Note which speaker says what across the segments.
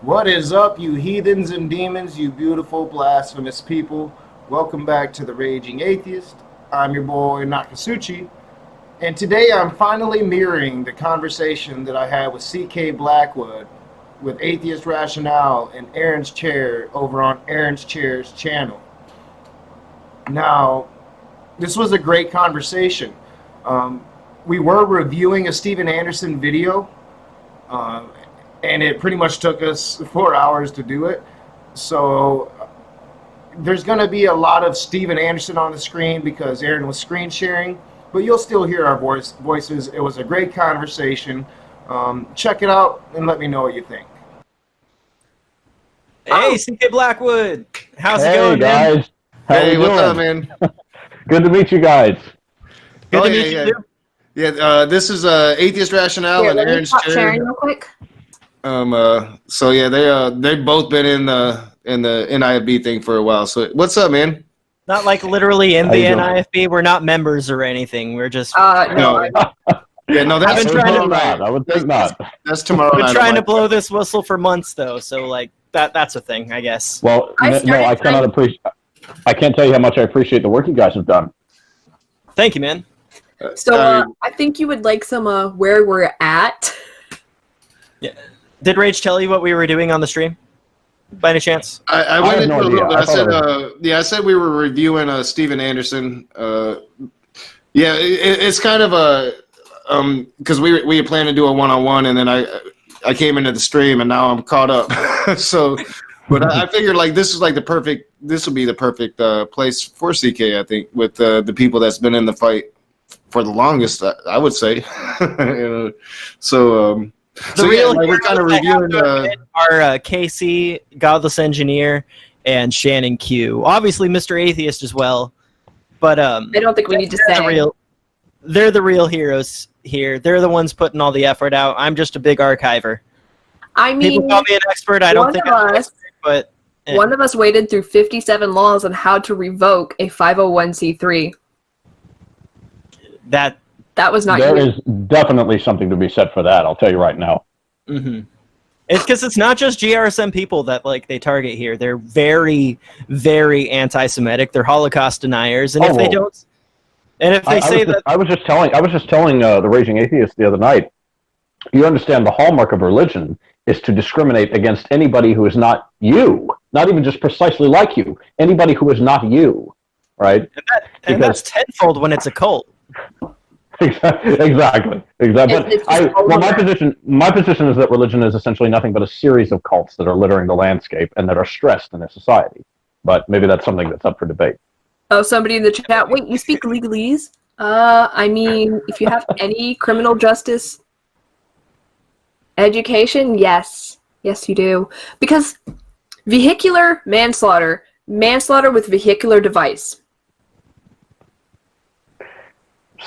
Speaker 1: What is up, you heathens and demons, you beautiful, blasphemous people? Welcome back to The Raging Atheist. I'm your boy, Nakasuchi, and today I'm finally mirroring the conversation that I had with C.K. Blackwood with Atheist Rationale and Aerin's Chair over on Aerin's Chair's channel. Now, this was a great conversation. We were reviewing a Steven Anderson video, and it pretty much took us 4 hours to do it. So there's going to be a lot of Steven Anderson on the screen because Aerin was screen sharing, but you'll still hear our voices. It was a great conversation. Check it out and let me know what you think.
Speaker 2: Hey, C.K. Blackwood. How's it going,
Speaker 3: guys?
Speaker 2: man?
Speaker 1: Hey, what's up, man?
Speaker 3: Good to meet you guys.
Speaker 2: Good to meet you, too.
Speaker 1: Yeah, this is Atheist Rationale and Aerin's Chair.
Speaker 4: Sharing real quick.
Speaker 1: So yeah, they've both been in the NIFB thing for a while. So what's up, man?
Speaker 2: Not like literally in
Speaker 3: How
Speaker 2: the
Speaker 3: you doing?
Speaker 2: NIFB. We're not members or anything. We're just
Speaker 1: No. Yeah, no, that's
Speaker 2: I've been trying to-
Speaker 1: tomorrow night.
Speaker 3: I would think not.
Speaker 1: That's tomorrow
Speaker 2: been
Speaker 1: night.
Speaker 2: trying to blow this whistle for months, though. So like that's a thing, I guess.
Speaker 3: Well,
Speaker 4: I
Speaker 3: no,
Speaker 4: started
Speaker 3: I cannot appreciate. I can't tell you how much I appreciate the work you guys have done.
Speaker 2: Thank you, man.
Speaker 4: So I think you would like some where we're at.
Speaker 2: Yeah. Did Rage tell you what we were doing on the stream? By any chance?
Speaker 1: I went
Speaker 3: have
Speaker 1: into
Speaker 3: no
Speaker 1: a little
Speaker 3: idea.
Speaker 1: bit.
Speaker 3: I thought
Speaker 1: I said we were reviewing Steven Anderson. Yeah, it's kind of a because we had planned to do a one-on-one, and then I came into the stream, and now I'm caught up. So, but I figured like this would be the perfect place for CK. I think with the people that's been in the fight for the longest, I would say. You know, so.
Speaker 2: The real
Speaker 1: yeah, like we're kind of reviewing
Speaker 2: are Casey, Godless Engineer, and Shannon Q. Obviously, Mr. Atheist as well. But
Speaker 4: I don't think we need to
Speaker 2: they're
Speaker 4: say.
Speaker 2: They're the real heroes here. They're the ones putting all the effort out. I'm just a big archiver.
Speaker 4: I mean,
Speaker 2: People call me an expert. I don't think I'm an expert, but
Speaker 4: one of us waded through 57 laws on how to revoke a 501c3.
Speaker 2: that.
Speaker 4: That was not
Speaker 3: There
Speaker 4: you.
Speaker 3: is definitely something to be said for that. I'll tell you right now.
Speaker 2: Mm-hmm. It's because it's not just GRSM people that like they target here. They're very, very anti-Semitic. They're Holocaust deniers, and if they don't, and if they say that,
Speaker 3: I was just telling the Raging Atheist the other night. You understand the hallmark of religion is to discriminate against anybody who is not you, not even just precisely like you. Anybody who is not you, right?
Speaker 2: and that's tenfold when it's a cult.
Speaker 3: Exactly.
Speaker 4: It's
Speaker 3: Well, my position is that religion is essentially nothing but a series of cults that are littering the landscape and that are stressed in their society. But maybe that's something that's up for debate.
Speaker 4: Oh, somebody in the chat. Wait, you speak legalese? I mean, if you have any criminal justice education, yes, you do. Because vehicular manslaughter with vehicular device.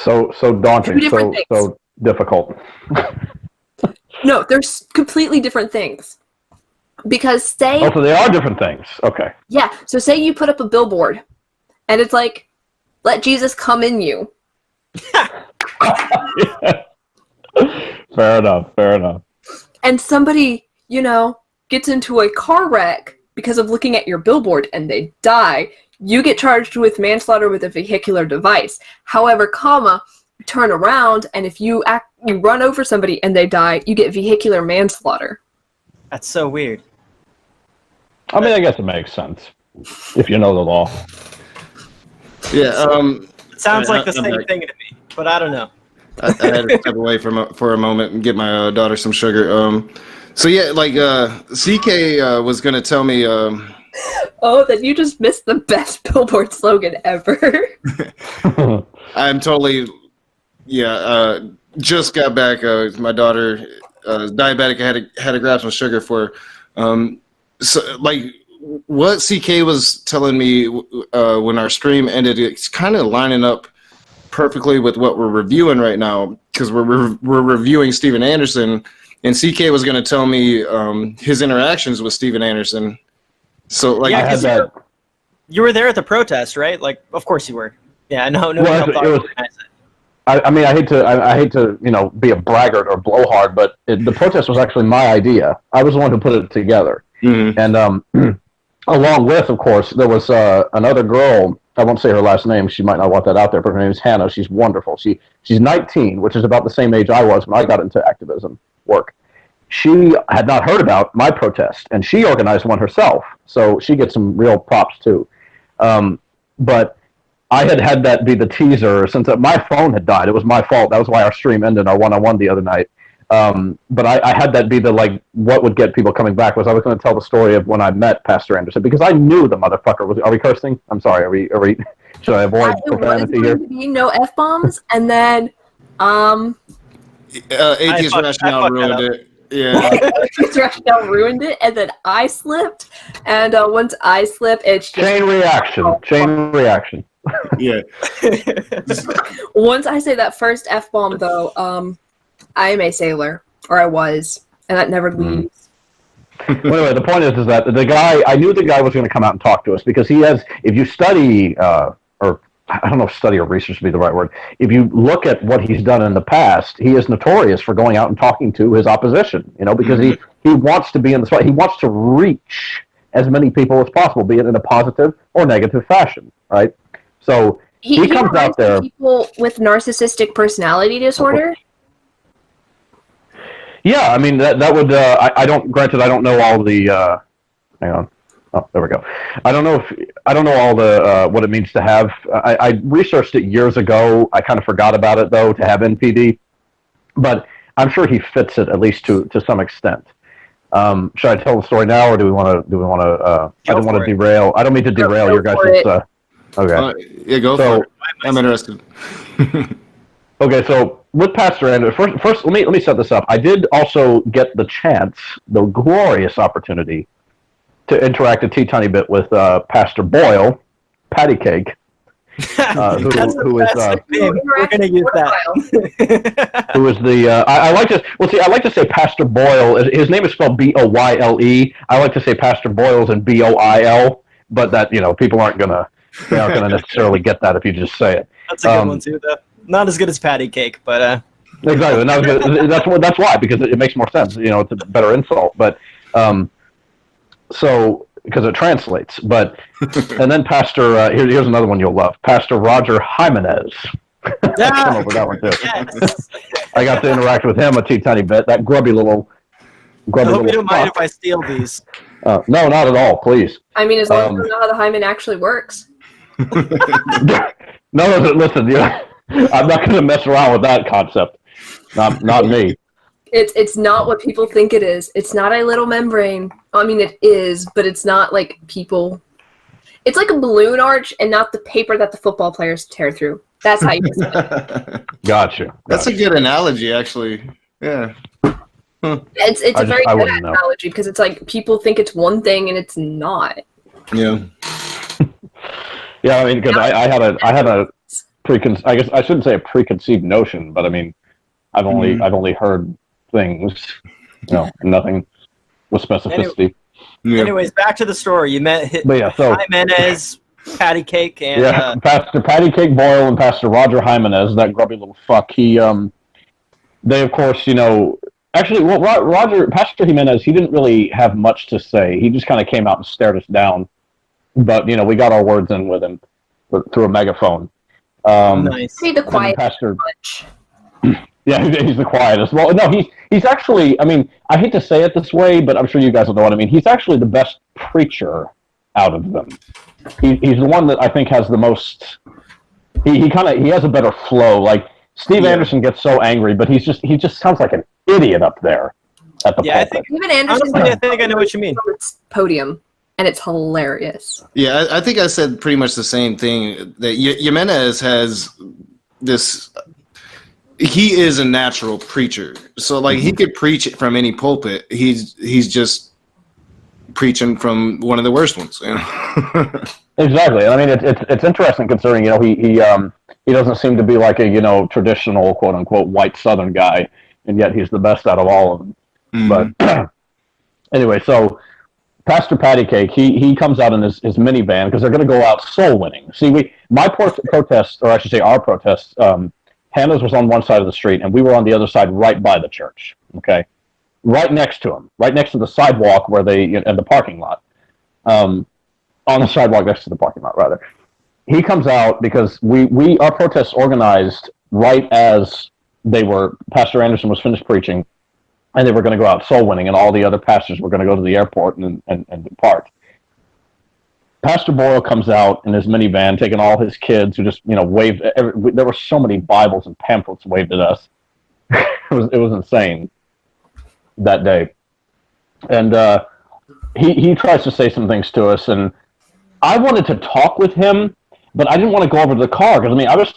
Speaker 3: So daunting,
Speaker 4: Two different things.
Speaker 3: so difficult.
Speaker 4: No, they're completely different things. Because say,
Speaker 3: Oh, so they are different things. Okay.
Speaker 4: yeah, so say you put up a billboard, and it's like, let Jesus come in you.
Speaker 3: Fair enough.
Speaker 4: And somebody, gets into a car wreck because of looking at your billboard and they die. You get charged with manslaughter with a vehicular device. However, you turn around and if you run over somebody and they die, you get vehicular manslaughter.
Speaker 2: That's so weird.
Speaker 3: I mean, I guess it makes sense if you know the law.
Speaker 1: Yeah.
Speaker 2: It sounds like the
Speaker 1: I'm
Speaker 2: same
Speaker 1: back.
Speaker 2: thing to me, but I don't know.
Speaker 1: I had to step away for a moment and get my daughter some sugar. So yeah, like CK was gonna tell me.
Speaker 4: Oh, then you just missed the best billboard slogan ever.
Speaker 1: I'm totally, just got back. My daughter is diabetic. I had to grab some sugar for her. So like what CK was telling me when our stream ended, it's kind of lining up perfectly with what we're reviewing right now because we're reviewing Steven Anderson, and CK was going to tell me his interactions with Steven Anderson. So like
Speaker 2: Yeah,
Speaker 3: I had that.
Speaker 2: You were there at the protest, right? Like, of course you were. Yeah, no
Speaker 3: Well,
Speaker 2: one helped
Speaker 3: it was-
Speaker 2: organize it.
Speaker 3: I mean, I hate to, be a braggart or blowhard, but the protest was actually my idea. I was the one who put it together, and along with, of course, there was another girl. I won't say her last name. She might not want that out there, but her name is Hannah. She's wonderful. She's 19, which is about the same age I was when I got into activism work. She had not heard about my protest, and she organized one herself. So she gets some real props too. But I had that be the teaser since my phone had died. It was my fault. That was why our stream ended, our one-on-one the other night. But I had that be the, what would get people coming back was I was going to tell the story of when I met Pastor Anderson, because I knew the motherfucker was. Are we cursing? I'm sorry. Are we? Should I avoid profanity here?
Speaker 4: No F-bombs, and then
Speaker 1: Atheist Rationale ruined it. Yeah.
Speaker 4: Atheist Rationale ruined it, and then I slipped. And once I slip, it's just
Speaker 3: chain reaction.
Speaker 1: Yeah.
Speaker 4: Once I say that first F-bomb, though, I am a sailor, or I was, and that never leaves.
Speaker 3: Well, anyway, the point is that I knew the guy was going to come out and talk to us because he has, if you study, or I don't know if study or research would be the right word, if you look at what he's done in the past, he is notorious for going out and talking to his opposition, because he wants to be in the spot. He wants to reach as many people as possible, be it in a positive or negative fashion, right? So he comes out there.
Speaker 4: People with narcissistic personality disorder.
Speaker 3: Yeah, I mean that would. I don't know all the. Hang on. Oh, there we go. I don't know all the what it means to have. I researched it years ago. I kind of forgot about it though to have NPD, but I'm sure he fits it at least to some extent. Should I tell the story now, or do we want to? I don't want to derail. I don't mean to derail your guys'. Okay.
Speaker 1: Yeah, go for it. I'm interested.
Speaker 3: Okay, so with Pastor Anderson, first let me set this up. I did also get the glorious opportunity to interact a teeny bit with Pastor Boyle, Patty Cake, who is
Speaker 2: we're going to use that.
Speaker 3: Who is the I like to say Pastor Boyle. His name is spelled Boyle. I like to say Pastor Boyle's and Boil, but that people aren't gonna necessarily get that if you just say it.
Speaker 2: That's a good one too, though. Not as good as Patty Cake, but
Speaker 3: exactly. Not as good. That's why, because it makes more sense. It's a better insult, but so because it translates. But and then Pastor here's another one you'll love. Pastor Roger Jimenez. Come over that one too.
Speaker 2: Yes.
Speaker 3: I got to interact with him a tiny bit. That grubby little.
Speaker 2: I hope you don't mind if I steal these.
Speaker 3: No, not at all. Please.
Speaker 4: I mean, as long as you know how the hymen actually works.
Speaker 3: No, listen. I'm not going to mess around with that concept. Not me.
Speaker 4: It's not what people think it is. It's not a little membrane. I mean, it is, but it's not like people. It's like a balloon arch and not the paper that the football players tear through. That's how you say it.
Speaker 3: Gotcha.
Speaker 1: That's a good analogy, actually. Yeah.
Speaker 4: It's a very good analogy because it's like people think it's one thing and it's not.
Speaker 1: Yeah.
Speaker 3: Yeah, I mean, because I had a I guess I shouldn't say a preconceived notion, but I mean, I've only heard things, nothing with specificity.
Speaker 2: Anyways, back to the story. You met Jimenez, Patty Cake, and
Speaker 3: Pastor Patty Cake Boyle and Pastor Roger Jimenez, that grubby little fuck. They of course, Pastor Jimenez, he didn't really have much to say. He just kind of came out and stared us down. But we got our words in with him through a megaphone.
Speaker 4: Nice. He's the quietest
Speaker 3: Pastor. Yeah, he's the quietest. Well, no, he's actually. I mean, I hate to say it this way, but I'm sure you guys will know what I mean. He's actually the best preacher out of them. He's the one that I think has the most. He has a better flow. Like Steve Anderson gets so angry, but he just sounds like an idiot up there at the pulpit.
Speaker 4: Even Anderson.
Speaker 2: Honestly, I think I know what you mean.
Speaker 4: Podium. And it's hilarious.
Speaker 1: Yeah, I think I said pretty much the same thing. That Jimenez has this. He is a natural preacher, so he could preach from any pulpit. He's just preaching from one of the worst ones.
Speaker 3: Exactly. I mean, it's interesting considering he doesn't seem to be like a traditional quote unquote white Southern guy, and yet he's the best out of all of them. Mm-hmm. But anyway, so. Pastor Patty Cake, he comes out in his minivan because they're going to go out soul winning. See, my protest, or I should say our protest, Hannah's was on one side of the street, and we were on the other side, right by the church. Okay, right next to him, right next to the sidewalk where and the parking lot. On the sidewalk next to the parking lot, rather. He comes out because our protests organized right as Pastor Anderson was finished preaching, and they were going to go out soul winning, and all the other pastors were going to go to the airport and depart. Pastor Boyle comes out in his minivan, taking all his kids who just, waved. There were so many Bibles and pamphlets waved at us. It was insane that day. And he tries to say some things to us, and I wanted to talk with him, but I didn't want to go over to the car because I was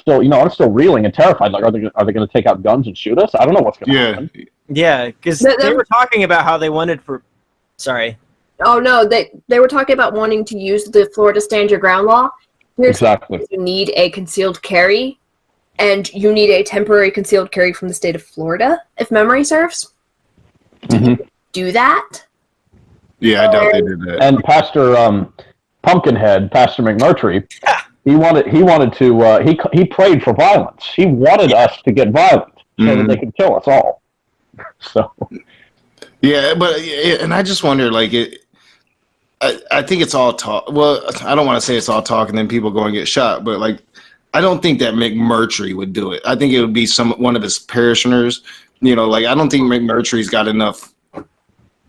Speaker 3: still reeling and terrified. Like, are they going to take out guns and shoot us? I don't know what's going to happen.
Speaker 2: Yeah, because they were talking about how they wanted for. Sorry.
Speaker 4: Oh no, they were talking about wanting to use the Florida Stand Your Ground law.
Speaker 3: Exactly.
Speaker 4: You need a concealed carry, and you need a temporary concealed carry from the state of Florida, if memory serves. Did you do that?
Speaker 1: Yeah, I doubt they did that.
Speaker 3: And Pastor Pumpkinhead, Pastor McMurtry, he prayed for violence. He wanted us to get violent so that they could kill us all. So.
Speaker 1: Yeah, and I just wonder, like, I think it's all talk. Well, I don't want to say it's all talk and then people go and get shot, but like, I don't think that McMurtry would do it. I think it would be one of his parishioners. Like, I don't think McMurtry's got enough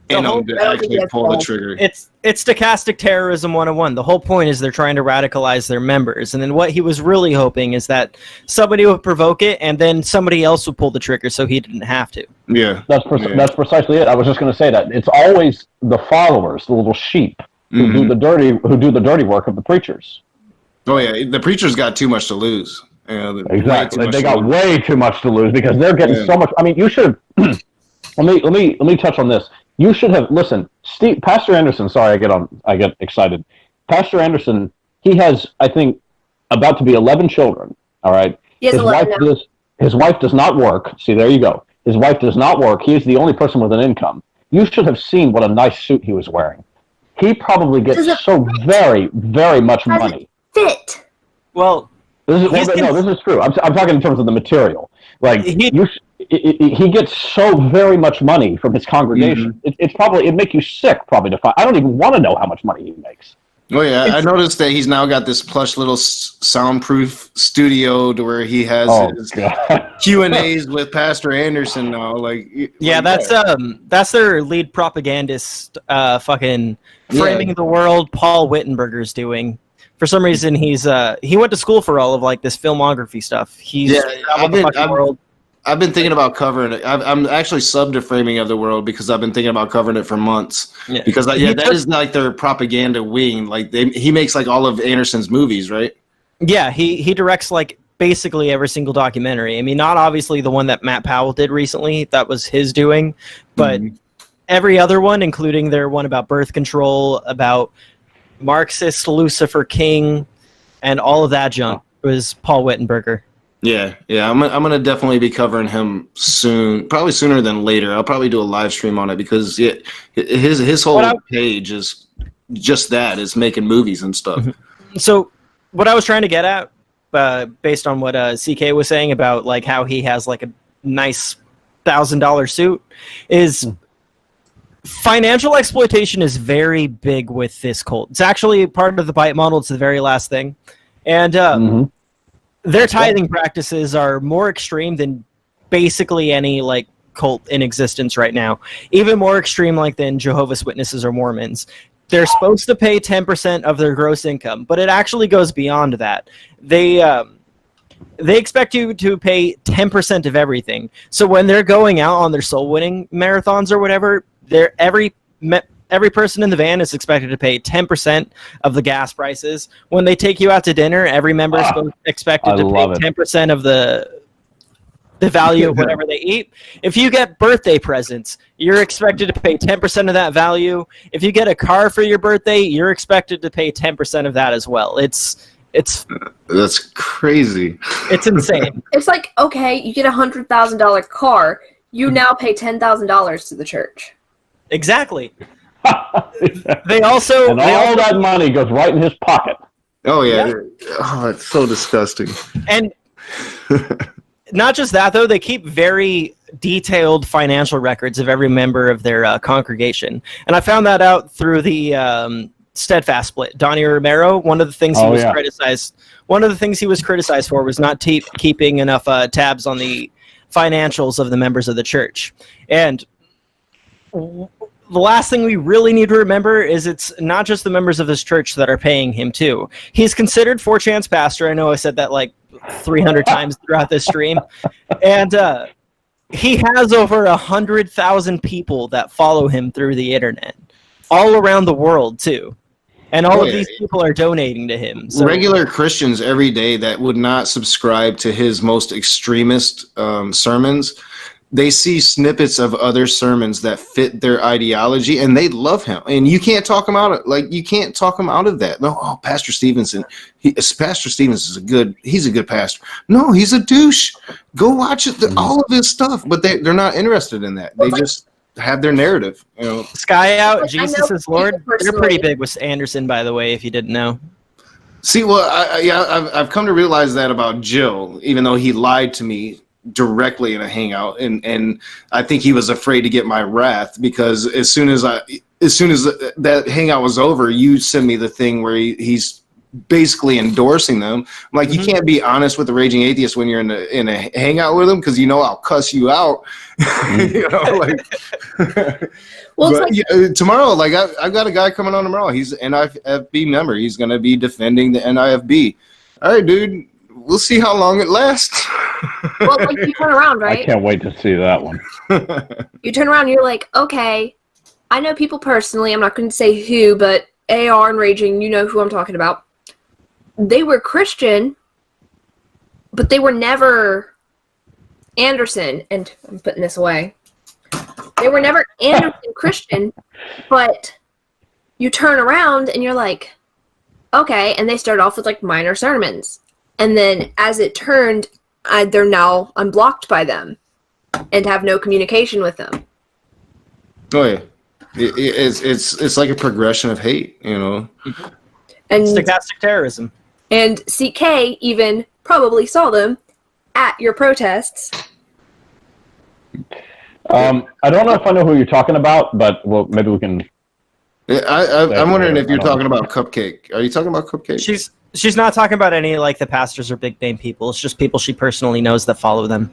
Speaker 1: in him to actually pull the trigger.
Speaker 2: It's stochastic terrorism 101. The whole point is they're trying to radicalize their members, and then what he was really hoping is that somebody would provoke it, and then somebody else would pull the trigger, so he didn't have to.
Speaker 1: Yeah,
Speaker 3: that's precisely it. I was just going to say that it's always the followers, the little sheep, who do the dirty work of the preachers.
Speaker 1: Oh yeah, the preachers got too much to lose.
Speaker 3: Exactly, they got way too much to lose because they're getting so much. I mean, you should. let me touch on this. You should have listened, Pastor Anderson. Sorry, I get excited. Pastor Anderson, he has, I think, about to be 11 children. All right, his wife does not work. See, there you go. His wife does not work. He is the only person with an income. You should have seen what a nice suit he was wearing. He probably gets so very, very much money.
Speaker 4: Fit.
Speaker 2: Well,
Speaker 3: this is true. I'm talking in terms of the material. Like he gets so very much money from his congregation. It'd make you sick probably to find. I don't even want to know how much money he makes.
Speaker 1: Oh yeah, I noticed that he's now got this plush little soundproof studio to where he has his Q&As with Pastor Anderson now. That's their lead propagandist, fucking framing the world. Paul Wittenberger's doing. For some reason, he went to school for all of like this filmography stuff. I've been thinking about covering it. I'm actually subbed to Framing of the World because I've been thinking about covering it for months. Yeah. Because that is like their propaganda wing. Like he makes like all of Anderson's movies, right? Yeah,
Speaker 2: he directs like basically every single documentary. I mean, not obviously the one that Matt Powell did recently. That was his doing, but every other one, including their one about birth control, about Marxist Lucifer King, and all of that junk was Paul Wittenberger.
Speaker 1: Yeah, I'm gonna definitely be covering him soon, probably sooner than later. I'll probably do a live stream on it because his whole page is just that, is making movies and stuff.
Speaker 2: So what I was trying to get at, based on what CK was saying about like how he has like a nice $1,000 suit, is financial exploitation is very big with this cult. It's actually part of the bite model. It's the very last thing, and their tithing practices are more extreme than basically any like cult in existence right now. Even more extreme like than Jehovah's Witnesses or Mormons. They're supposed to pay 10% of their gross income, but it actually goes beyond that. They expect you to pay 10% of everything. So when they're going out on their soul winning marathons or whatever, every person in the van is expected to pay 10% of the gas prices. When they take you out to dinner, every member is expected to pay 10% of the value of whatever they eat. If you get birthday presents, you're expected to pay 10% of that value. If you get a car for your birthday, you're expected to pay 10% of that as well. That's
Speaker 1: crazy.
Speaker 2: It's insane.
Speaker 4: It's like, okay, you get $100,000 car, you now pay $10,000 to the church.
Speaker 2: Exactly.
Speaker 3: All that money goes right in his pocket.
Speaker 1: Oh yeah. Oh, it's so disgusting.
Speaker 2: And not just that, though, they keep very detailed financial records of every member of their congregation. And I found that out through the Steadfast split. Donnie Romero, one of the things he was criticized. One of the things he was criticized for was not keeping enough tabs on the financials of the members of the church. And the last thing we really need to remember is it's not just the members of this church that are paying him too. He's considered 4chan's pastor. I know I said that like 300 times throughout this stream. And he has over 100,000 people that follow him through the internet, all around the world too. And all of these people are donating to him. So.
Speaker 1: Regular Christians every day that would not subscribe to his most extremist sermons, they see snippets of other sermons that fit their ideology, and they love him. And you can't talk him out of that. No, oh, Pastor Stevenson, Pastor Stevenson he's a good pastor. No, he's a douche. Go watch it, all of his stuff. But they're not interested in that. They just have their narrative. You know,
Speaker 2: Sky Out, Jesus is Lord. They're pretty big with Anderson, by the way, if you didn't know.
Speaker 1: See, well, I've come to realize that about Jill, even though he lied to me directly in a hangout, and I think he was afraid to get my wrath, because as soon as that hangout was over, you sent me the thing where he's basically endorsing them. I'm like, you can't be honest with the Raging Atheist when you're in a hangout with him, because I'll cuss you out. Well, tomorrow, like I've got a guy coming on tomorrow. He's an NIFB member. He's going to be defending the NIFB. All right, dude. We'll see how long it lasts.
Speaker 4: Well, like, you turn around, right?
Speaker 3: I can't wait to see that one.
Speaker 4: You turn around and you're like, okay, I know people personally. I'm not going to say who, but AR and Raging, you know who I'm talking about. They were Christian, but they were never Anderson. And I'm putting this away. They were never Anderson Christian, but you turn around and you're like, okay. And they start off with like minor sermons. And then as it turned, I'm blocked by them and have no communication with them.
Speaker 1: Oh yeah, it's like a progression of hate, And
Speaker 2: stochastic terrorism.
Speaker 4: And CK even probably saw them at your protests.
Speaker 3: I don't know if I know who you're talking about, but well, maybe we can.
Speaker 1: I'm wondering if you're talking about Cupcake. Are you talking about Cupcake?
Speaker 2: She's not talking about any like the pastors or big name people. It's just people she personally knows that follow them.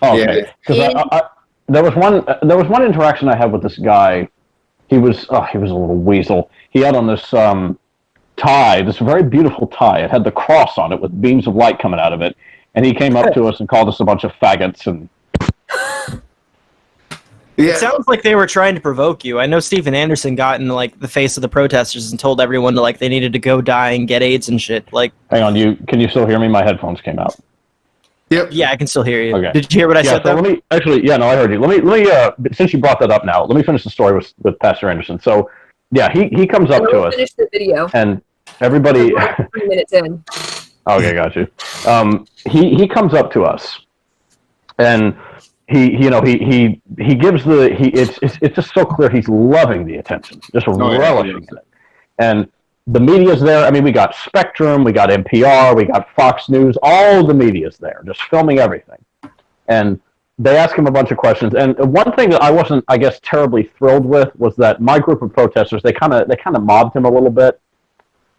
Speaker 3: Oh, okay. There was one interaction I had with this guy. He was a little weasel. He had on this tie, this very beautiful tie. It had the cross on it with beams of light coming out of it. And he came up to us and called us a bunch of faggots. And
Speaker 2: It sounds like they were trying to provoke you. I know Steven Anderson got in like the face of the protesters and told everyone to like they needed to go die and get AIDS and shit. Like,
Speaker 3: hang on, can you still hear me? My headphones came out.
Speaker 1: Yep.
Speaker 2: Yeah, I can still hear you.
Speaker 3: Okay.
Speaker 2: Did you hear what I said?
Speaker 3: So I heard you. Let me since you brought that up now, let me finish the story with Pastor Anderson. So, yeah, he comes up to us.
Speaker 4: Finish the video.
Speaker 3: And everybody.
Speaker 4: 3 minutes in.
Speaker 3: Okay, got you. He comes up to us, and he gives it's just so clear he's loving the attention, just relishing it. And the media's there. I mean, we got Spectrum, we got NPR, we got Fox News, all the media's there, just filming everything. And they ask him a bunch of questions. And one thing that I wasn't, I guess, terribly thrilled with was that my group of protesters, they kind of mobbed him a little bit.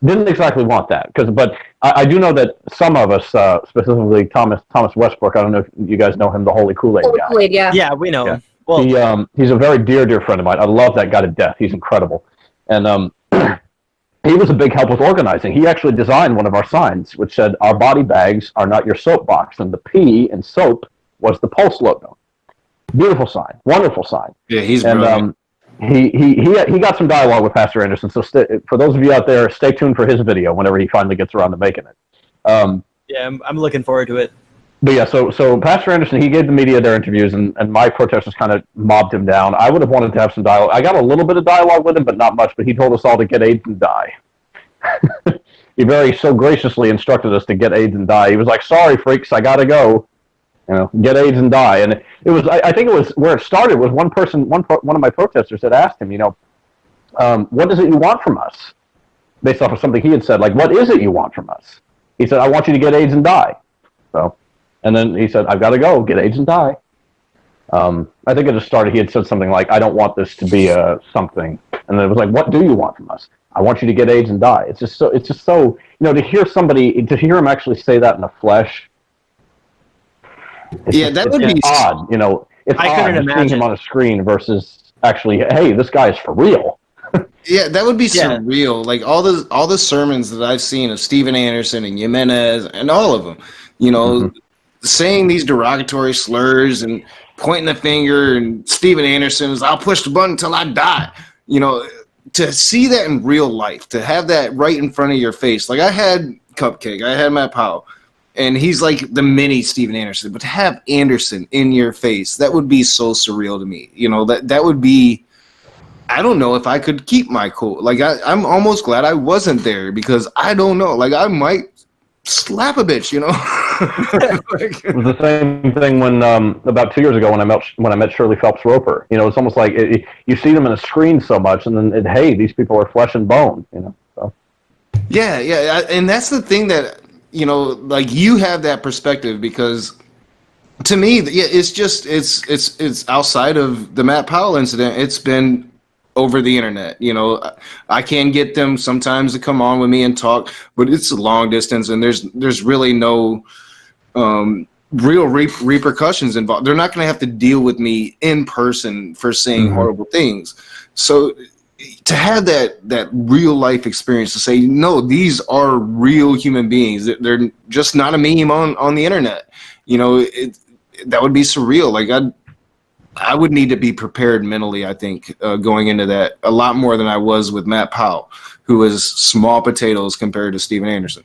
Speaker 3: Didn't exactly want that, but I do know that some of us, specifically Thomas Westbrook, I don't know if you guys know him, the Holy Kool-Aid guy.
Speaker 4: Kool-Aid, yeah.
Speaker 2: Yeah, we know him. Well,
Speaker 3: he's a very dear friend of mine. I love that guy to death. He's incredible. And he was a big help with organizing. He actually designed one of our signs, which said, "Our body bags are not your soapbox." And the P in soap was the Pulse logo. Beautiful sign. Wonderful sign.
Speaker 1: Yeah, he's brilliant.
Speaker 3: He got some dialogue with Pastor Anderson. So for those of you out there, stay tuned for his video whenever he finally gets around to making it.
Speaker 2: Yeah, I'm looking forward to it.
Speaker 3: But yeah, so Pastor Anderson, he gave the media their interviews, and my protesters kind of mobbed him down. I would have wanted to have some dialogue. I got a little bit of dialogue with him, but not much. But he told us all to get AIDS and die. He so graciously instructed us to get AIDS and die. He was like, "Sorry, freaks, I gotta go. Get AIDS and die." And it was, I think it was where it started was one of my protesters had asked him, what is it you want from us? Based off of something he had said, like, what is it you want from us? He said, "I want you to get AIDS and die." So, And then he said, I've got to go, get AIDS and die. I think it just started, he had said something like, I don't want this to be something. And then it was like, what do you want from us? I want you to get AIDS and die. It's just so, to hear him actually say that in the flesh.
Speaker 1: That would be
Speaker 3: odd. It's
Speaker 2: I
Speaker 3: odd
Speaker 2: couldn't
Speaker 3: seeing
Speaker 2: imagine
Speaker 3: him on a screen versus actually, hey, this guy is for real.
Speaker 1: Yeah, that would be surreal. Like all the sermons that I've seen of Steven Anderson and Jimenez and all of them, saying these derogatory slurs and pointing the finger, and Steven Anderson is, I'll push the button until I die. To see that in real life, to have that right in front of your face. Like I had Cupcake, I had Matt Powell, and he's like the mini Steven Anderson, but to have Anderson in your face, that would be so surreal to me. That would be, I don't know if I could keep my cool. Like I'm almost glad I wasn't there, because I don't know. Like I might slap a bitch,
Speaker 3: It was the same thing when about 2 years ago when I met Shirley Phelps Roper. It's almost like you see them in a screen so much, and then hey, these people are flesh and bone. So.
Speaker 1: Yeah, and that's the thing that like you have that perspective, because to me, it's just it's outside of the Matt Powell incident. It's been over the internet. I can get them sometimes to come on with me and talk, but it's a long distance, and there's really no real repercussions involved. They're not going to have to deal with me in person for saying horrible things. So to have that real life experience, to say, no, these are real human beings. They're just not a meme on the internet. That would be surreal. Like I would need to be prepared mentally, I think, going into that a lot more than I was with Matt Powell, who was small potatoes compared to Steven Anderson.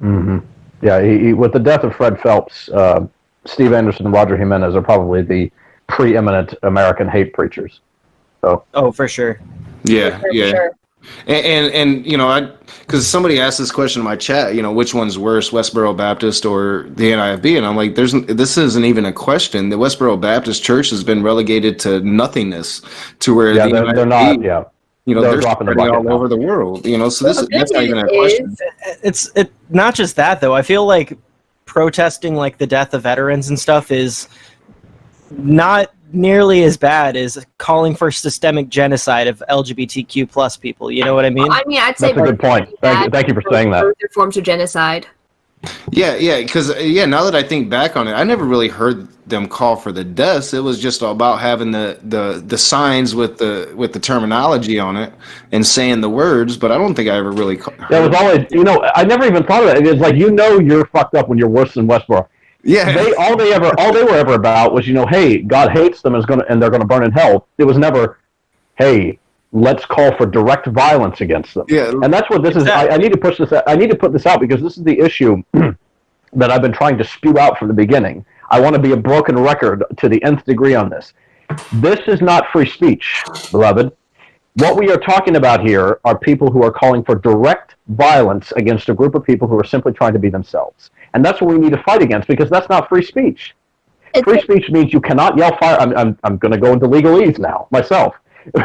Speaker 3: Mm-hmm. Yeah, he, with the death of Fred Phelps, Steve Anderson and Roger Jimenez are probably the preeminent American hate preachers. So.
Speaker 2: Oh, for sure.
Speaker 1: Yeah,
Speaker 4: For
Speaker 1: yeah.
Speaker 4: sure.
Speaker 1: And because somebody asked this question in my chat, which one's worse, Westboro Baptist or the NIFB? And I'm like, this isn't even a question. The Westboro Baptist Church has been relegated to nothingness, to where
Speaker 3: they're not. Yeah,
Speaker 1: they're
Speaker 3: dropping the
Speaker 1: spreading
Speaker 3: bucket
Speaker 1: all
Speaker 3: now.
Speaker 1: over the world. So that's not even a
Speaker 4: It
Speaker 1: question.
Speaker 2: It's not just that though. I feel like protesting like the death of veterans and stuff is not nearly as bad as calling for systemic genocide of LGBTQ plus people. You know what I mean?
Speaker 4: I mean, I'd say
Speaker 3: That's a good point. Thank you for saying that.
Speaker 4: Both are forms of genocide.
Speaker 1: Yeah, because now that I think back on it, I never really heard them call for the deaths. It was just about having the signs with the terminology on it and saying the words, but I don't think I ever really heard.
Speaker 3: That was always, I never even thought of it. It's like, you're fucked up when you're worse than Westboro.
Speaker 1: Yeah.
Speaker 3: All they were ever about was, hey, God hates them and they're gonna burn in hell. It was never, hey, let's call for direct violence against them.
Speaker 1: Yeah.
Speaker 3: And that's what this is. I need to push this out. I need to put this out because this is the issue that I've been trying to spew out from the beginning. I want to be a broken record to the nth degree on this. This is not free speech, beloved. What we are talking about here are people who are calling for direct violence against a group of people who are simply trying to be themselves. And that's what we need to fight against, because that's not free speech. Free speech means you cannot yell fire. I'm going to go into legalese now myself.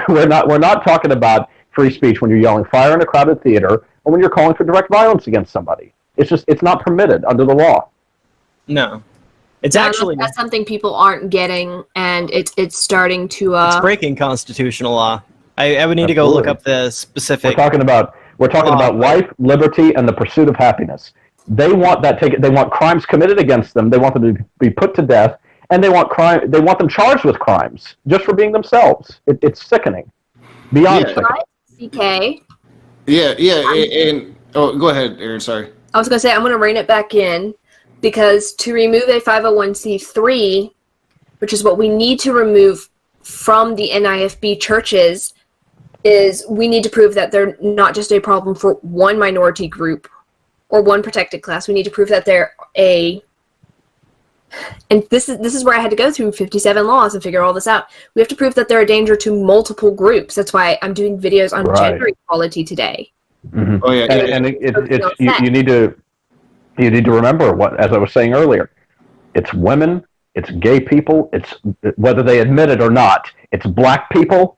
Speaker 3: We're not talking about free speech when you're yelling fire in a crowded theater or when you're calling for direct violence against somebody. It's not permitted under the law.
Speaker 2: No. It's actually
Speaker 4: that's something people aren't getting, and it's starting to
Speaker 2: it's breaking constitutional law. I would need to go look up the specific.
Speaker 3: We're talking about life, liberty, and the pursuit of happiness. They want that taken. They want crimes committed against them. They want them to be put to death, and they want them charged with crimes just for being themselves. It's sickening, beyond sickening.
Speaker 4: CK.
Speaker 1: Yeah, and go ahead, Aerin. Sorry.
Speaker 4: I was going to say I'm going to rein it back in, because to remove a 501c3, which is what we need to remove from the NIFB churches, is we need to prove that they're not just a problem for one minority group or one protected class. We need to prove that they're and this is where I had to go through 57 laws and figure all this out. We have to prove that they're a danger to multiple groups. That's why I'm doing videos on gender equality today.
Speaker 3: Mm-hmm.
Speaker 1: Oh yeah,
Speaker 3: and you need to remember what, as I was saying earlier, it's women, it's gay people, it's whether they admit it or not, it's black people.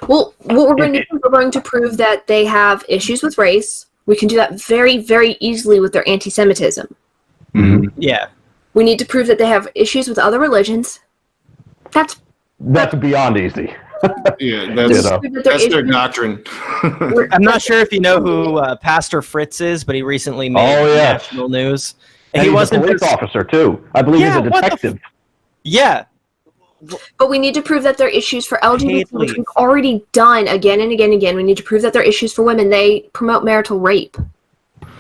Speaker 4: Well, what we're going to do, we're going to prove that they have issues with race. We can do that very, very easily with their anti-Semitism.
Speaker 3: Mm-hmm.
Speaker 2: Yeah.
Speaker 4: We need to prove that they have issues with other religions.
Speaker 3: That's beyond easy.
Speaker 1: Yeah, that's their doctrine.
Speaker 2: I'm not sure if you know who Pastor Fritz is, but he recently made national news.
Speaker 3: And he wasn't a police officer too. I believe he's a detective.
Speaker 2: Yeah.
Speaker 4: But we need to prove that there are issues for LGBT, which we've already done again and again and again. We need to prove that there are issues for women. They promote marital rape.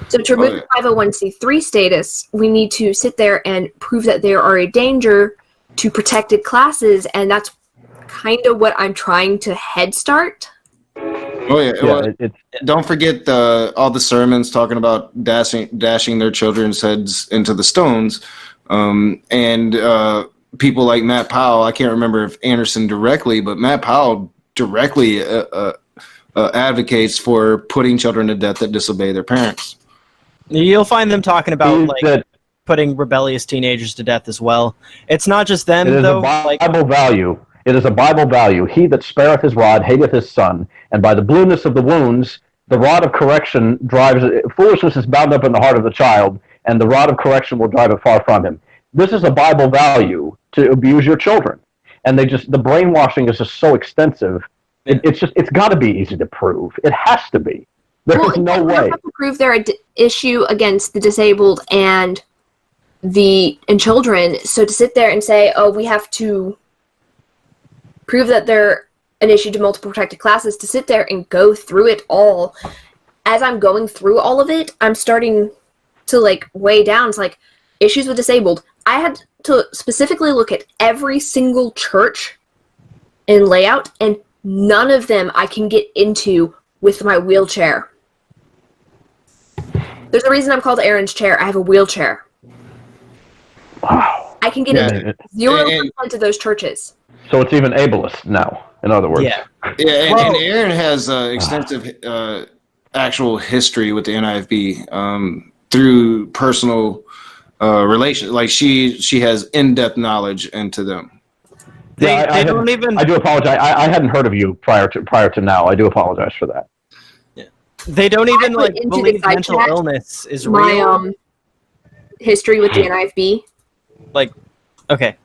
Speaker 4: So to remove the 501c3 status, we need to sit there and prove that they are a danger to protected classes, and that's kind of what I'm trying to head start.
Speaker 1: Oh yeah, well, don't forget all the sermons talking about dashing their children's heads into the stones, and people like Matt Powell. I can't remember if Anderson directly, but Matt Powell directly advocates for putting children to death that disobey their parents.
Speaker 2: You'll find them talking about putting rebellious teenagers to death as well. It's not just them, though.
Speaker 3: It is a Bible value. It is a Bible value. He that spareth his rod hateth his son, and by the blueness of the wounds, the rod of correction drives it. Foolishness is bound up in the heart of the child, and the rod of correction will drive it far from him. This is a Bible value to abuse your children, and the brainwashing is just so extensive. It's got to be easy to prove. It has to be. There's no way.
Speaker 4: Have to prove they're issue against the disabled and children. So to sit there and say, oh, we have to prove that they're an issue to multiple protected classes, to sit there and go through it all. As I'm going through all of it, I'm starting to weigh down. It's like issues with disabled. I had to specifically look at every single church and layout, and none of them I can get into with my wheelchair. There's a reason I'm called Aerin's chair. I have a wheelchair.
Speaker 3: Wow.
Speaker 4: I can get into 0% of those churches.
Speaker 3: So it's even ableist now, in other words.
Speaker 1: Yeah, and Aerin has extensive actual history with the NIFB through personal relations. Like she has in-depth knowledge into them.
Speaker 2: They don't even.
Speaker 3: I do apologize. I hadn't heard of you prior to now. I do apologize for that.
Speaker 2: Yeah. They don't even believe mental illness is real.
Speaker 4: My history with the NIFB.
Speaker 2: Okay.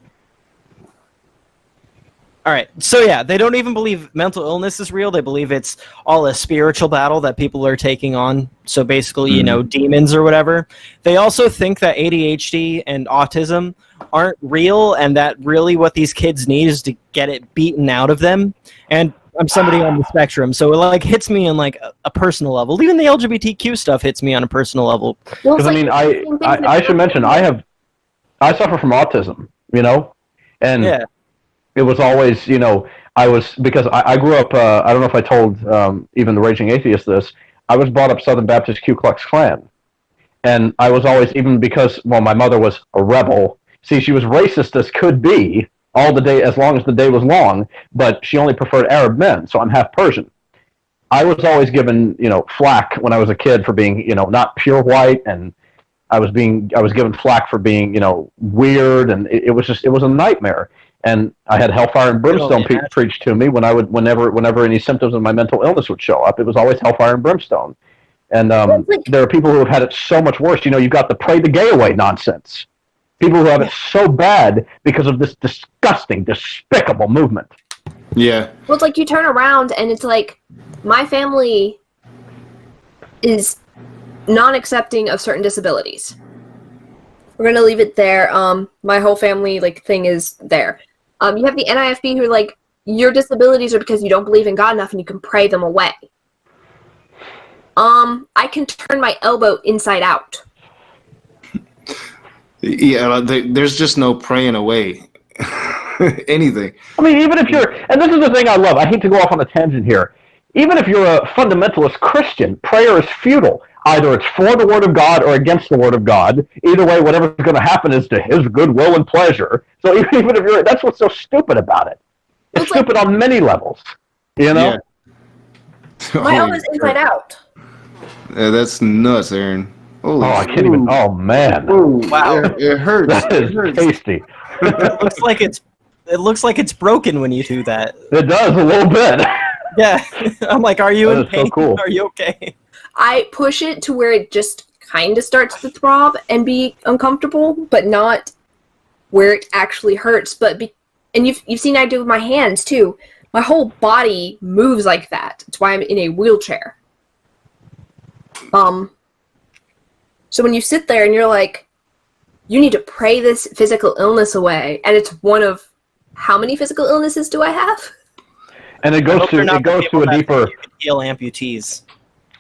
Speaker 2: All right. So yeah, they don't even believe mental illness is real. They believe it's all a spiritual battle that people are taking on. So basically, demons or whatever. They also think that ADHD and autism aren't real, and that really what these kids need is to get it beaten out of them. And I'm somebody on the spectrum, so it hits me on a personal level. Even the LGBTQ stuff hits me on a personal level.
Speaker 3: Because I should mention I suffer from autism, and it was always, because I grew up, I don't know if I told even the Raging Atheist this, I was brought up Southern Baptist Ku Klux Klan. And I was always, even because, my mother was a rebel. See, she was racist as could be all the day, as long as the day was long, but she only preferred Arab men, so I'm half Persian. I was always given, flack when I was a kid for being, not pure white, and I was given flack for being, weird, and it was a nightmare. And I had hellfire and brimstone preached to me whenever any symptoms of my mental illness would show up. It was always hellfire and brimstone. And there are people who have had it so much worse. You've got the pray the gay away nonsense. People who have it so bad because of this disgusting, despicable movement.
Speaker 1: Yeah.
Speaker 4: Well, it's you turn around and it's my family is non-accepting of certain disabilities. We're going to leave it there. My whole family thing is there. You have the NIFB who are your disabilities are because you don't believe in God enough and you can pray them away. I can turn my elbow inside out.
Speaker 1: Yeah, there's just no praying away anything.
Speaker 3: I mean, even if you're, and this is the thing I love, I hate to go off on a tangent here. Even if you're a fundamentalist Christian, prayer is futile. Either it's for the Word of God or against the Word of God. Either way, whatever's going to happen is to His good will and pleasure. So even if you're, that's what's so stupid about it. It's stupid on many levels,
Speaker 1: Yeah.
Speaker 4: My elbow's inside out.
Speaker 1: Yeah, that's nuts, Aerin.
Speaker 3: I can't even. Oh man!
Speaker 1: Ooh, wow, it hurts.
Speaker 3: That is tasty.
Speaker 2: It looks like it's broken when you do that.
Speaker 3: It does a little bit.
Speaker 2: Yeah, I'm are you in pain?
Speaker 3: So cool.
Speaker 2: Are you okay?
Speaker 4: I push it to where it just kind of starts to throb and be uncomfortable, but not where it actually hurts. And you've seen I do with my hands too. My whole body moves like that. That's why I'm in a wheelchair. So when you sit there and you're like, you need to pray this physical illness away, and it's one of how many physical illnesses do I have?
Speaker 3: And it goes to a deeper.
Speaker 2: Heal amputees.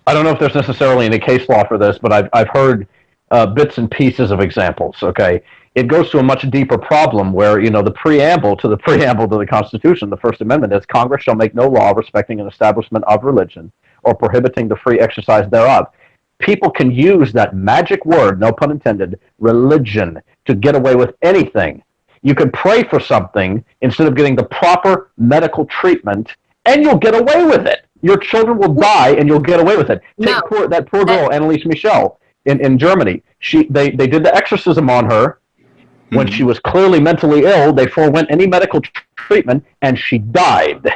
Speaker 3: I don't know if there's necessarily any case law for this, but I've heard bits and pieces of examples. Okay, it goes to a much deeper problem where the preamble to the Constitution, the First Amendment, is Congress shall make no law respecting an establishment of religion or prohibiting the free exercise thereof. People can use that magic word, no pun intended, religion, to get away with anything. You can pray for something instead of getting the proper medical treatment, and you'll get away with it. Your children will die, and you'll get away with it. Take that poor girl, Anneliese Michel, in Germany. They did the exorcism on her when she was clearly mentally ill. They forewent any medical treatment, and she died.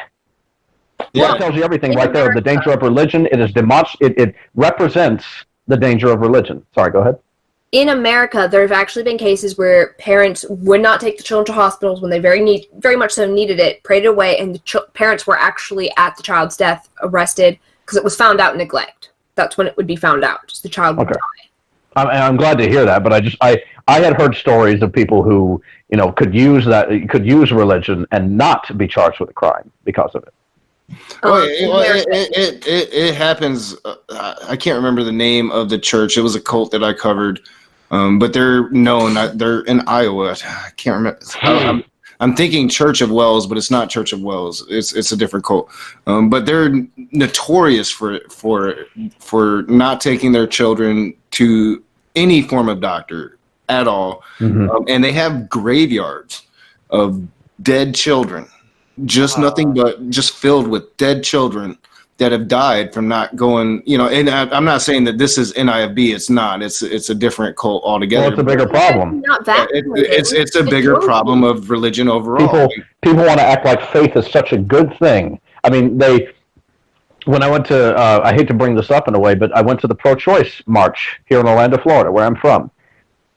Speaker 3: Yeah. That tells you everything right there. The danger of religion. It represents the danger of religion. Sorry, go ahead.
Speaker 4: In America, there have actually been cases where parents would not take the children to hospitals when they very much so needed it, prayed it away, and the parents were actually at the child's death arrested because it was found out neglect. That's when it would be found out. Just the child would die.
Speaker 3: I'm glad to hear that, but I had heard stories of people who could use religion and not be charged with a crime because of it.
Speaker 1: It happens. I can't remember the name of the church. It was a cult that I covered, but they're known. They're in Iowa. I can't remember. I'm thinking Church of Wells, but it's not Church of Wells. It's a different cult. But they're notorious for not taking their children to any form of doctor at all, and they have graveyards of dead children. Just nothing but just filled with dead children that have died from not going, and I'm not saying that this is NIFB. It's not. It's a different cult altogether.
Speaker 3: Well, it's a bigger problem.
Speaker 4: Not that.
Speaker 1: It's a bigger problem of religion overall.
Speaker 3: People want to act like faith is such a good thing. I mean, when I went to, I hate to bring this up in a way, but I went to the pro-choice march here in Orlando, Florida, where I'm from.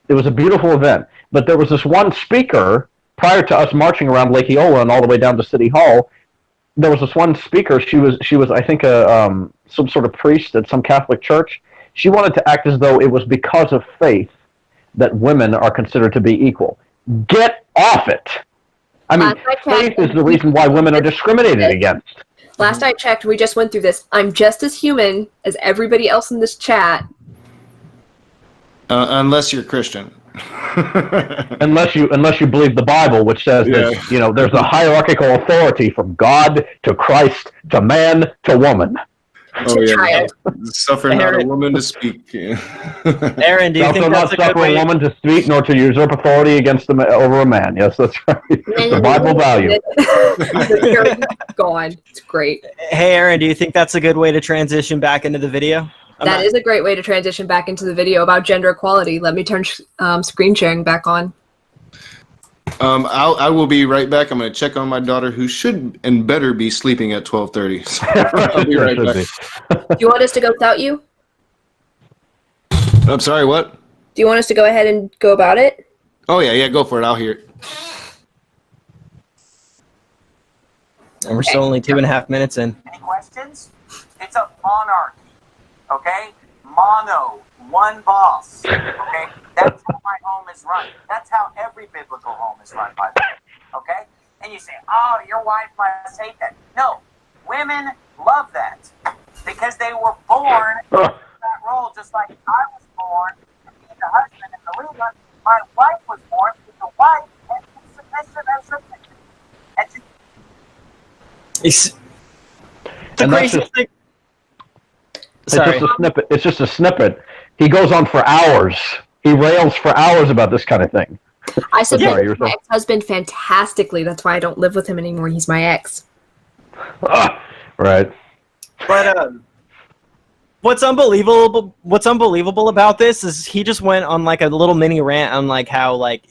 Speaker 3: It was a beautiful event, but there was this one speaker. Prior to us marching around Lake Eola and all the way down to City Hall, there was this one speaker. She was I think some sort of priest at some Catholic church. She wanted to act as though it was because of faith that women are considered to be equal. Get off it! I mean, faith is the reason why women are discriminated against.
Speaker 4: Last I checked, we just went through this. I'm just as human as everybody else in this chat.
Speaker 1: Unless you're Christian.
Speaker 3: unless you believe the Bible, which says that there's a hierarchical authority from God to Christ to man to woman.
Speaker 4: Child.
Speaker 1: Suffer not a woman to speak.
Speaker 2: Aerin, do you think
Speaker 3: not
Speaker 2: that's a good
Speaker 3: suffer
Speaker 2: way?
Speaker 3: a woman to speak, nor to usurp authority over a man. Yes, that's right. It's the Bible value.
Speaker 4: Gone. It's great.
Speaker 2: Hey, Aerin, do you think that's a good way to transition back into the video?
Speaker 4: That is a great way to transition back into the video about gender equality. Let me turn screen sharing back on.
Speaker 1: I will be right back. I'm going to check on my daughter, who should and better be sleeping at 12:30. So I'll be right back.
Speaker 4: Do you want us to go without you?
Speaker 1: I'm sorry, what?
Speaker 4: Do you want us to go ahead and go about it?
Speaker 1: Oh, yeah, go for it. I'll hear it.
Speaker 2: And we're still only 2.5 minutes in.
Speaker 5: Any questions? It's a monarchy. Okay? Mono, one boss. Okay? That's how my home is run. That's how every biblical home is run, by the way. Okay? And you say, oh, your wife must hate that. No. Women love that. Because they were born in that role, just like I was born to be the husband and the leader. My wife was born to be the wife and be submissive and submissive. And
Speaker 2: It's the craziest thing.
Speaker 3: Sorry. It's just a snippet. He goes on for hours. He rails for hours about this kind of thing.
Speaker 4: I submitted my ex-husband fantastically. That's why I don't live with him anymore. He's my ex.
Speaker 3: Right.
Speaker 2: But what's unbelievable about this is he just went on like a little mini rant on like how like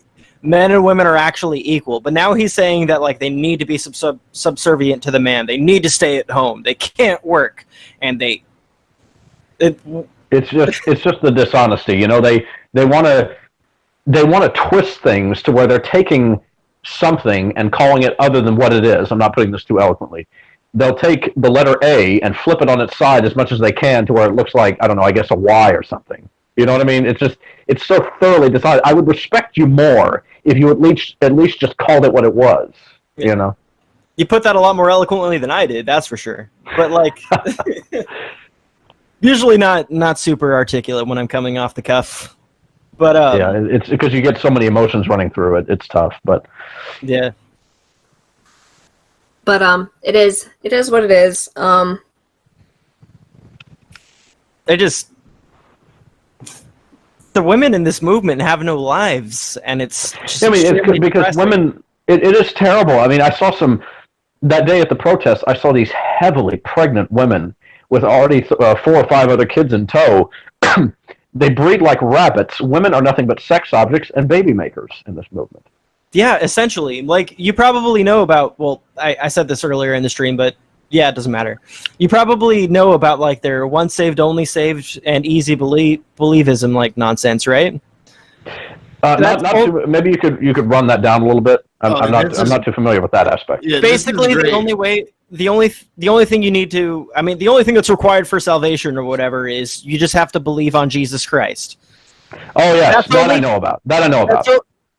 Speaker 2: men and women are actually equal. But now he's saying that like they need to be subservient to the man. They need to stay at home. They can't work, and it's
Speaker 3: just the dishonesty. They want to they want to twist things to where they're taking something and calling it other than what it is. I'm not putting this too eloquently. They'll take the letter A and flip it on its side as much as they can to where it looks like, I don't know, I guess a Y or something. You know what I mean? It's so thoroughly decided. I would respect you more if you at least just called it what it was.
Speaker 2: Yeah.
Speaker 3: You know?
Speaker 2: You put that a lot more eloquently than I did, that's for sure. But like, usually not super articulate when I'm coming off the cuff. But
Speaker 3: yeah, it's because you get so many emotions running through it. It's tough, but
Speaker 2: yeah.
Speaker 4: But it is what it is.
Speaker 2: The women in this movement have no lives, and it's just
Speaker 3: I mean,
Speaker 2: extremely
Speaker 3: because
Speaker 2: depressing.
Speaker 3: women, it is terrible. I mean, I saw that day at the protest, I saw these heavily pregnant women with already 4 or 5 other kids in tow. They breed like rabbits. Women are nothing but sex objects and baby makers in this movement.
Speaker 2: Yeah, essentially. Like, you probably know about, well, I said this earlier in the stream, but yeah, it doesn't matter. You probably know about, like, their once saved, only saved, and easy believism, like, nonsense, right?
Speaker 3: Maybe you could run that down a little bit. I'm not too familiar with that aspect.
Speaker 1: Yeah,
Speaker 2: Basically, the only thing you need to, I mean, the only thing that's required for salvation or whatever is you just have to believe on Jesus Christ.
Speaker 3: Oh yeah, I know about.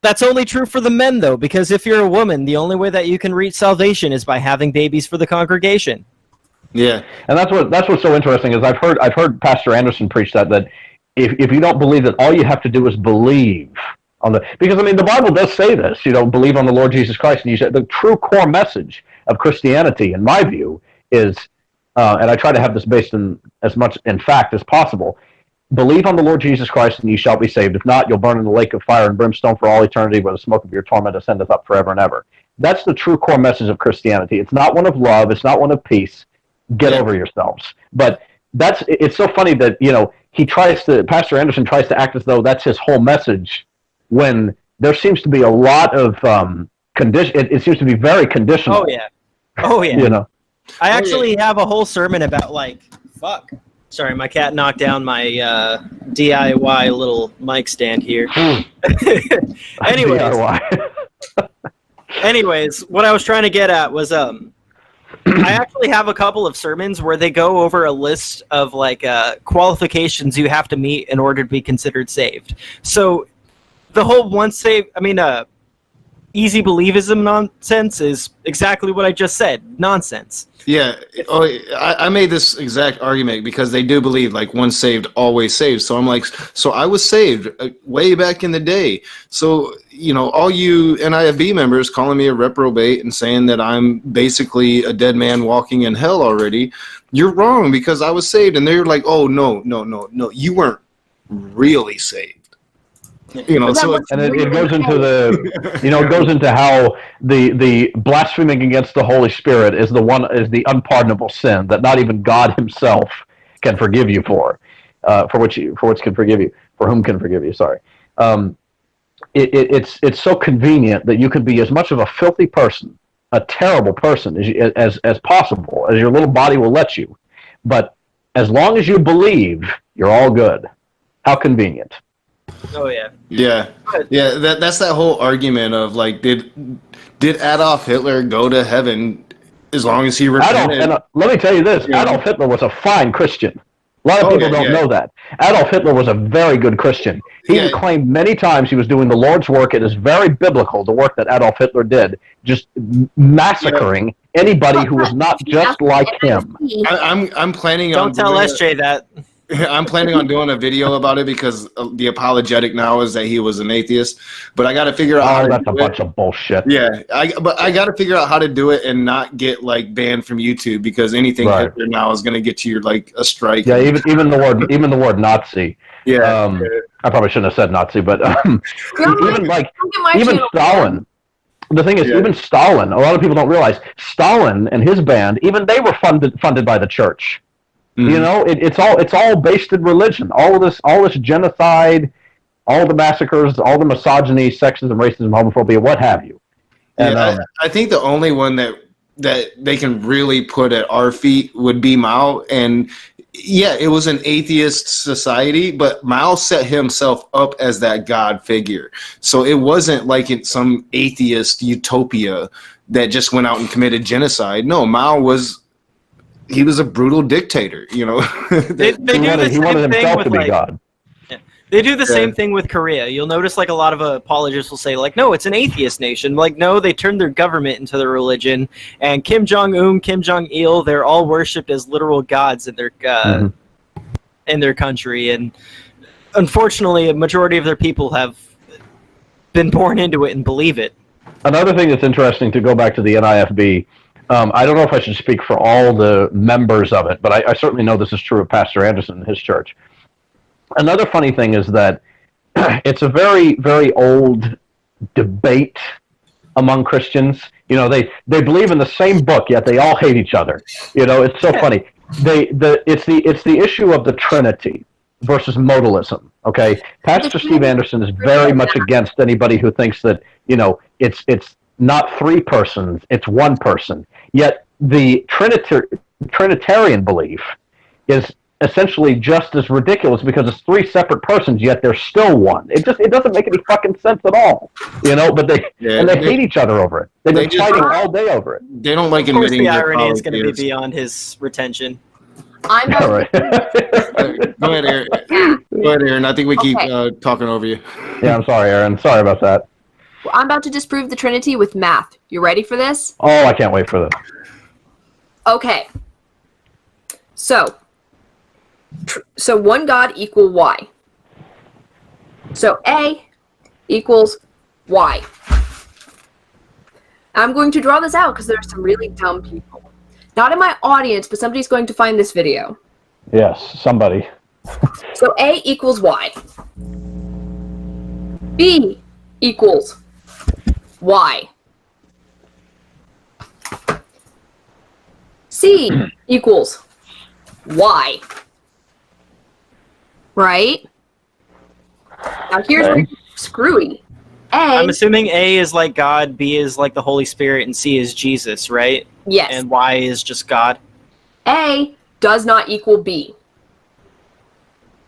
Speaker 2: That's only true for the men, though, because if you're a woman, the only way that you can reach salvation is by having babies for the congregation.
Speaker 1: Yeah,
Speaker 3: and that's what's so interesting is I've heard Pastor Anderson preach that if you don't believe, that all you have to do is believe on because I mean the Bible does say this, believe on the Lord Jesus Christ, and you said the true core message of Christianity, in my view, is, and I try to have this based in as much in fact as possible. Believe on the Lord Jesus Christ, and ye shall be saved. If not, you'll burn in the lake of fire and brimstone for all eternity, where the smoke of your torment ascendeth up forever and ever. That's the true core message of Christianity. It's not one of love. It's not one of peace. Get over yourselves. But it's so funny that Pastor Anderson tries to act as though that's his whole message, when there seems to be a lot of condition. It seems to be very conditional.
Speaker 2: Oh yeah. I actually have a whole sermon about fuck. Sorry, my cat knocked down my DIY little mic stand here. Anyways, what I was trying to get at was I actually have a couple of sermons where they go over a list of qualifications you have to meet in order to be considered saved. So the whole easy believism nonsense is exactly what I just said. Nonsense.
Speaker 1: Yeah. Oh, I made this exact argument because they do believe once saved, always saved. So I'm like, so I was saved way back in the day. So, all you NIFB members calling me a reprobate and saying that I'm basically a dead man walking in hell already, you're wrong, because I was saved. And they're like, oh, no, you weren't really saved. So
Speaker 3: it goes into it goes into how the blaspheming against the Holy Spirit is the unpardonable sin that not even God Himself can forgive you for whom can forgive you. Sorry. It's so convenient that you can be as much of a filthy person, a terrible person as possible, as your little body will let you, but as long as you believe, you're all good. How convenient.
Speaker 2: Oh yeah.
Speaker 1: Yeah. That's that whole argument of did Adolf Hitler go to heaven as long as he repented?
Speaker 3: Let me tell you this: Adolf Hitler was a fine Christian. A lot of people don't know that. Adolf Hitler was a very good Christian. He claimed many times he was doing the Lord's work. It is very biblical, the work that Adolf Hitler did, just massacring anybody who was not just like him.
Speaker 1: I'm planning on.
Speaker 2: Don't tell SJ that.
Speaker 1: I'm planning on doing a video about it because the apologetic now is that he was an atheist. But I got to figure out how to
Speaker 3: that's
Speaker 1: do
Speaker 3: a bunch of bullshit.
Speaker 1: Yeah, I got to figure out how to do it and not get banned from YouTube, because anything Hitler now is going to get you a strike.
Speaker 3: Yeah, even the word Nazi.
Speaker 1: Yeah,
Speaker 3: I probably shouldn't have said Nazi, but even Stalin. The thing is, even Stalin. A lot of people don't realize Stalin and his band. Even they were funded by the church. Mm-hmm. It's all based in religion. All this genocide, all the massacres, all the misogyny, sexism, racism, homophobia, what have you. And
Speaker 1: I think the only one that they can really put at our feet would be Mao, and Yeah, it was an atheist society, but Mao set himself up as that god figure. So it wasn't like in some atheist utopia that just went out and committed genocide. No, Mao was he was a brutal dictator, you know.
Speaker 2: They do the
Speaker 3: He wanted
Speaker 2: same thing
Speaker 3: himself
Speaker 2: with
Speaker 3: to be
Speaker 2: like.
Speaker 3: God.
Speaker 2: They do the same
Speaker 1: Yeah.
Speaker 2: thing with Korea. You'll notice like a lot of apologists will say like, no, it's an atheist nation. Like, no, they turned their government into their religion. And Kim Jong-un, Kim Jong-il, they're all worshipped as literal gods in their country. And unfortunately, a majority of their people have been born into it and believe it.
Speaker 3: Another thing that's interesting, to go back to the NIFB, I don't know if I should speak for all the members of it, but I certainly know this is true of Pastor Anderson and his church. Another funny thing is that it's a very, very old debate among Christians. You know, they believe in the same book, yet they all hate each other. You know, it's so funny. It's the issue of the Trinity versus modalism. Okay, Pastor Steve Anderson is very much against anybody who thinks that, you know, it's not three persons, it's one person. Yet the Trinitarian belief is essentially just as ridiculous because it's three separate persons, yet they're still one. It doesn't make any fucking sense at all, you know. But they hate each other over it. They've been fighting all day over it.
Speaker 1: They don't like
Speaker 2: Of course,
Speaker 1: admitting
Speaker 2: the
Speaker 1: they're
Speaker 2: irony is going to be
Speaker 1: polytheists.
Speaker 2: beyond his retention.
Speaker 4: I'm
Speaker 3: All
Speaker 4: not,
Speaker 3: right.
Speaker 1: Go ahead, Aaron. Go ahead, Aaron. I think we keep talking over you.
Speaker 3: Yeah, I'm sorry, Aaron. Sorry about that.
Speaker 4: I'm about to disprove the Trinity with math. You ready for this?
Speaker 3: Oh, I can't wait for this.
Speaker 4: Okay. So one God equal Y. So A equals Y. I'm going to draw this out because there are some really dumb people. Not in my audience, but somebody's going to find this video.
Speaker 3: Yes, somebody.
Speaker 4: So A equals Y. B equals Y. C equals Y. Right? Now here's where
Speaker 3: Okay.
Speaker 4: it's screwy.
Speaker 2: I'm
Speaker 4: A,
Speaker 2: assuming A is like God, B is like the Holy Spirit, and C is Jesus, right?
Speaker 4: yes.
Speaker 2: And Y is just God.
Speaker 4: A does not equal B.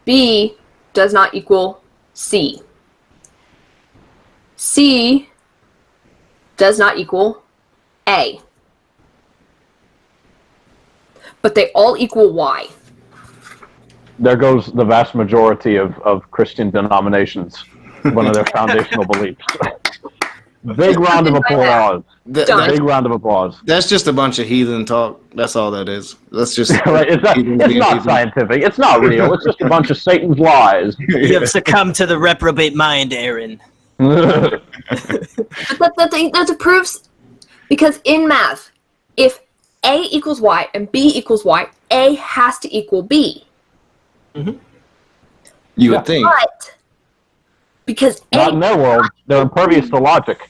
Speaker 4: B does not equal C. C does not equal A. But they all equal Y.
Speaker 3: There goes the vast majority of Christian denominations. One of their foundational beliefs. Big round of applause.
Speaker 4: Done.
Speaker 3: Big round of applause.
Speaker 1: That's just a bunch of heathen talk. That's all that is. That's just
Speaker 3: Right? It's
Speaker 1: heathens
Speaker 3: not
Speaker 1: being heathen.
Speaker 3: scientific. It's not real. It's just a bunch of Satan's lies.
Speaker 2: You have succumbed to the reprobate mind, Aerin.
Speaker 4: But that's a proof, because in math, if A equals Y and B equals Y, A has to equal B.
Speaker 1: You would think.
Speaker 4: But because
Speaker 3: Not
Speaker 4: A
Speaker 3: in their world. They're impervious to logic.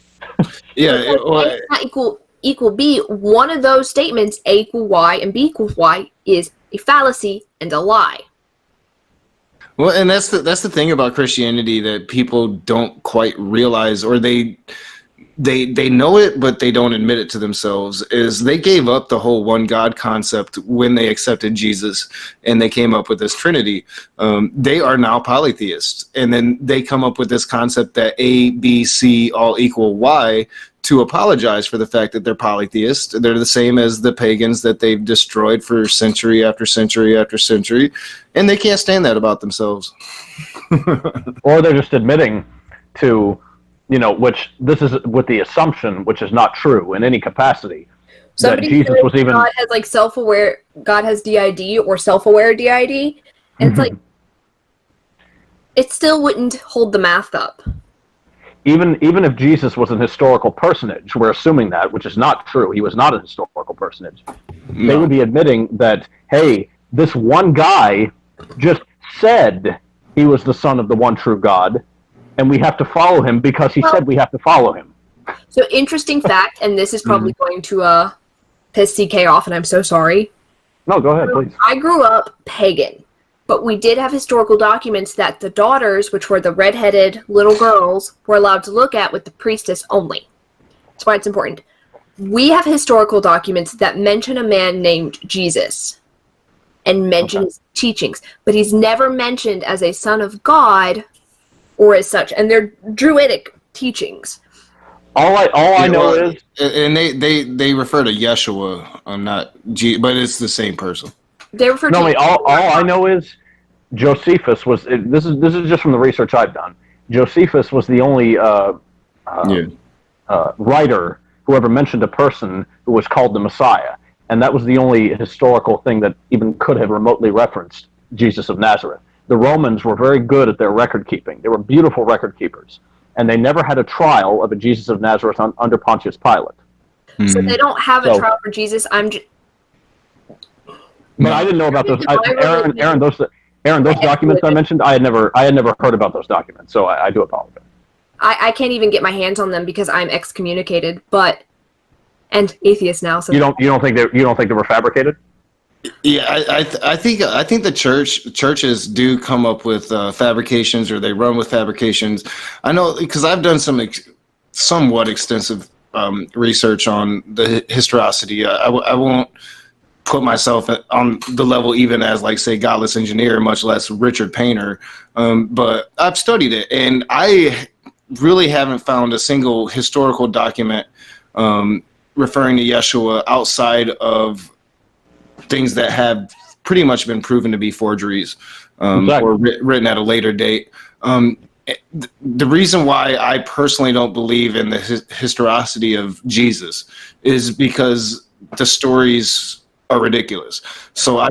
Speaker 1: Yeah.
Speaker 4: is not equal B, one of those statements, A equal Y and B equals Y, is a fallacy and a lie.
Speaker 1: Well, and that's the thing about Christianity that people don't quite realize, or they know it, but they don't admit it to themselves, is they gave up the whole one God concept when they accepted Jesus and they came up with this Trinity. They are now polytheists. And then they come up with this concept that A, B, C all equal Y to apologize for the fact that they're polytheists. They're the same as the pagans that they've destroyed for century after century after century. And they can't stand that about themselves.
Speaker 3: Or they're just admitting to, you know, which this is with the assumption, which is not true in any capacity,
Speaker 4: Somebody
Speaker 3: that Jesus
Speaker 4: said
Speaker 3: was even.
Speaker 4: God has like self-aware, God has DID or self-aware DID, and it's like, it still wouldn't hold the math up.
Speaker 3: Even if Jesus was an historical personage, we're assuming that, which is not true. He was not a historical personage. They would be admitting that, hey, this one guy just said he was the son of the one true God, and we have to follow him because he said we have to follow him.
Speaker 4: So interesting fact, and this is probably going to piss CK off, and I'm so sorry.
Speaker 3: No, go ahead, please.
Speaker 4: I grew up pagan, but we did have historical documents that the daughters, which were the redheaded little girls, were allowed to look at with the priestess only. That's why it's important. We have historical documents that mention a man named Jesus. and mention his teachings, but he's never mentioned as a son of God or as such, and they're druidic teachings.
Speaker 3: All I know is,
Speaker 1: and they refer to Yeshua, not but it's the same person.
Speaker 4: They refer
Speaker 3: no,
Speaker 4: to
Speaker 3: wait, all I know is Josephus was. This is just from the research I've done. Josephus was the only writer who ever mentioned a person who was called the Messiah, and that was the only historical thing that even could have remotely referenced Jesus of Nazareth. The Romans were very good at their record keeping. They were beautiful record keepers, and they never had a trial of a Jesus of Nazareth under Pontius Pilate.
Speaker 4: So they don't have a trial for Jesus.
Speaker 3: But I didn't know about those. Aerin, those documents I mentioned, I had never heard about those documents, so I do apologize.
Speaker 4: I can't even get my hands on them because I'm excommunicated, and atheist now. So
Speaker 3: you don't think they were fabricated?
Speaker 1: Yeah, I think the churches do come up with fabrications, or they run with fabrications. I know because I've done some somewhat extensive research on the historicity. I won't put myself on the level even as, like, say, Godless Engineer, much less Richard Painter, but I've studied it, and I really haven't found a single historical document referring to Yeshua outside of things that have pretty much been proven to be forgeries or written at a later date. The reason why I personally don't believe in the historicity of Jesus is because the stories are ridiculous. So I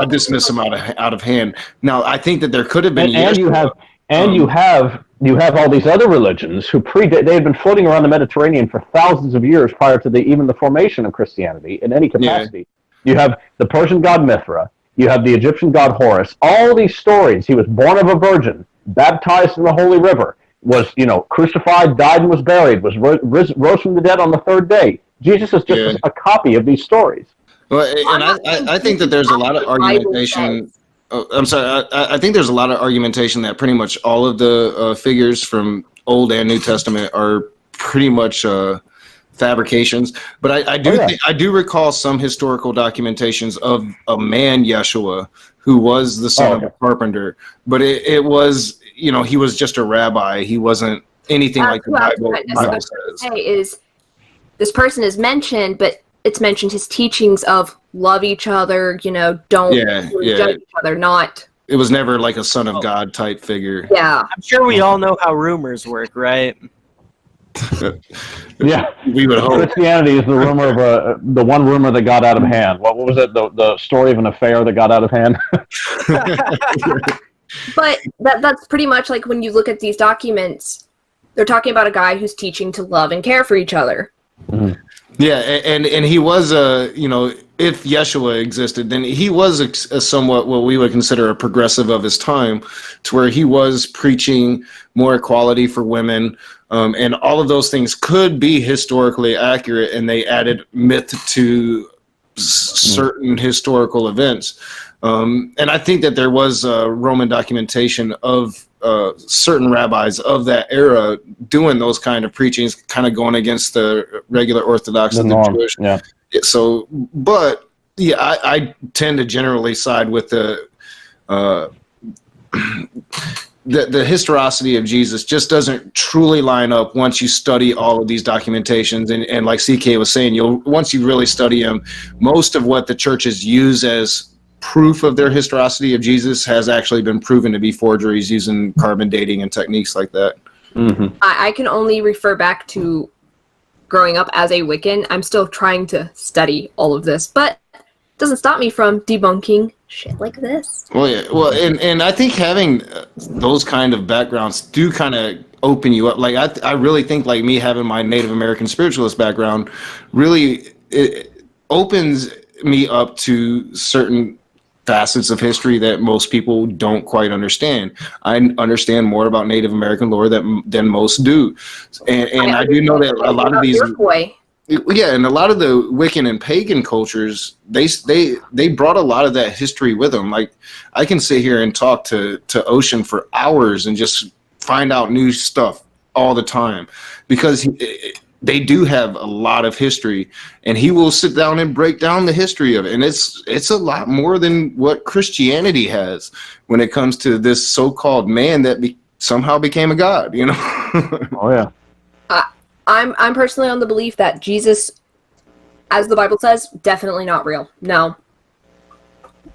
Speaker 1: dismiss them out of hand. Now, I think that there could have been
Speaker 3: you have all these other religions who they had been floating around the Mediterranean for thousands of years prior to even the formation of Christianity in any capacity. Yeah. You have the Persian god Mithra, you have the Egyptian god Horus. All these stories: he was born of a virgin, baptized in the Holy River, was crucified, died, and was buried, was rose from the dead on the third day. Jesus is just a copy of these stories.
Speaker 1: Well, and I think that there's a lot of argumentation. I'm sorry. I think there's a lot of argumentation that pretty much all of the figures from Old and New Testament are pretty much fabrications. But I do recall some historical documentations of a man, Yeshua, who was the son of a carpenter. But it was, he was just a rabbi. He wasn't anything like the Bible says.
Speaker 4: Is this person is mentioned, but it's mentioned his teachings of love each other, don't judge each other, not...
Speaker 1: It was never like a son of God type figure.
Speaker 4: Yeah.
Speaker 2: I'm sure we all know how rumors work, right?
Speaker 3: Yeah.
Speaker 1: We would hope.
Speaker 3: Christianity is the rumor of the one rumor that got out of hand. What was it? The story of an affair that got out of hand?
Speaker 4: But that's pretty much like when you look at these documents, they're talking about a guy who's teaching to love and care for each other.
Speaker 3: Mm-hmm.
Speaker 1: Yeah, and he was if Yeshua existed, then he was a somewhat what we would consider a progressive of his time, to where he was preaching more equality for women, and all of those things could be historically accurate, and they added myth to certain historical events. And I think that there was Roman documentation of certain rabbis of that era doing those kind of preachings, kind of going against the regular Orthodox and the Jewish. Yeah. So, but yeah, I tend to generally side with the historicity of Jesus just doesn't truly line up once you study all of these documentations. And like CK was saying, once you really study them, most of what the churches use as proof of their historicity of Jesus has actually been proven to be forgeries using carbon dating and techniques like that.
Speaker 3: Mm-hmm.
Speaker 4: I can only refer back to growing up as a Wiccan. I'm still trying to study all of this, but it doesn't stop me from debunking shit like this.
Speaker 1: Well, yeah. Well, and I think having those kind of backgrounds do kind of open you up. Like I really think, like, me having my Native American spiritualist background really it opens me up to certain facets of history that most people don't quite understand. I understand more about Native American lore than most do, and I do know that a lot of these, and a lot of the Wiccan and pagan cultures, they brought a lot of that history with them. Like, I can sit here and talk to Ocean for hours and just find out new stuff all the time, because they do have a lot of history, and he will sit down and break down the history of it. And it's a lot more than what Christianity has when it comes to this so-called man that somehow became a god, you know?
Speaker 3: Oh yeah.
Speaker 4: I'm personally on the belief that Jesus, as the Bible says, definitely not real. No.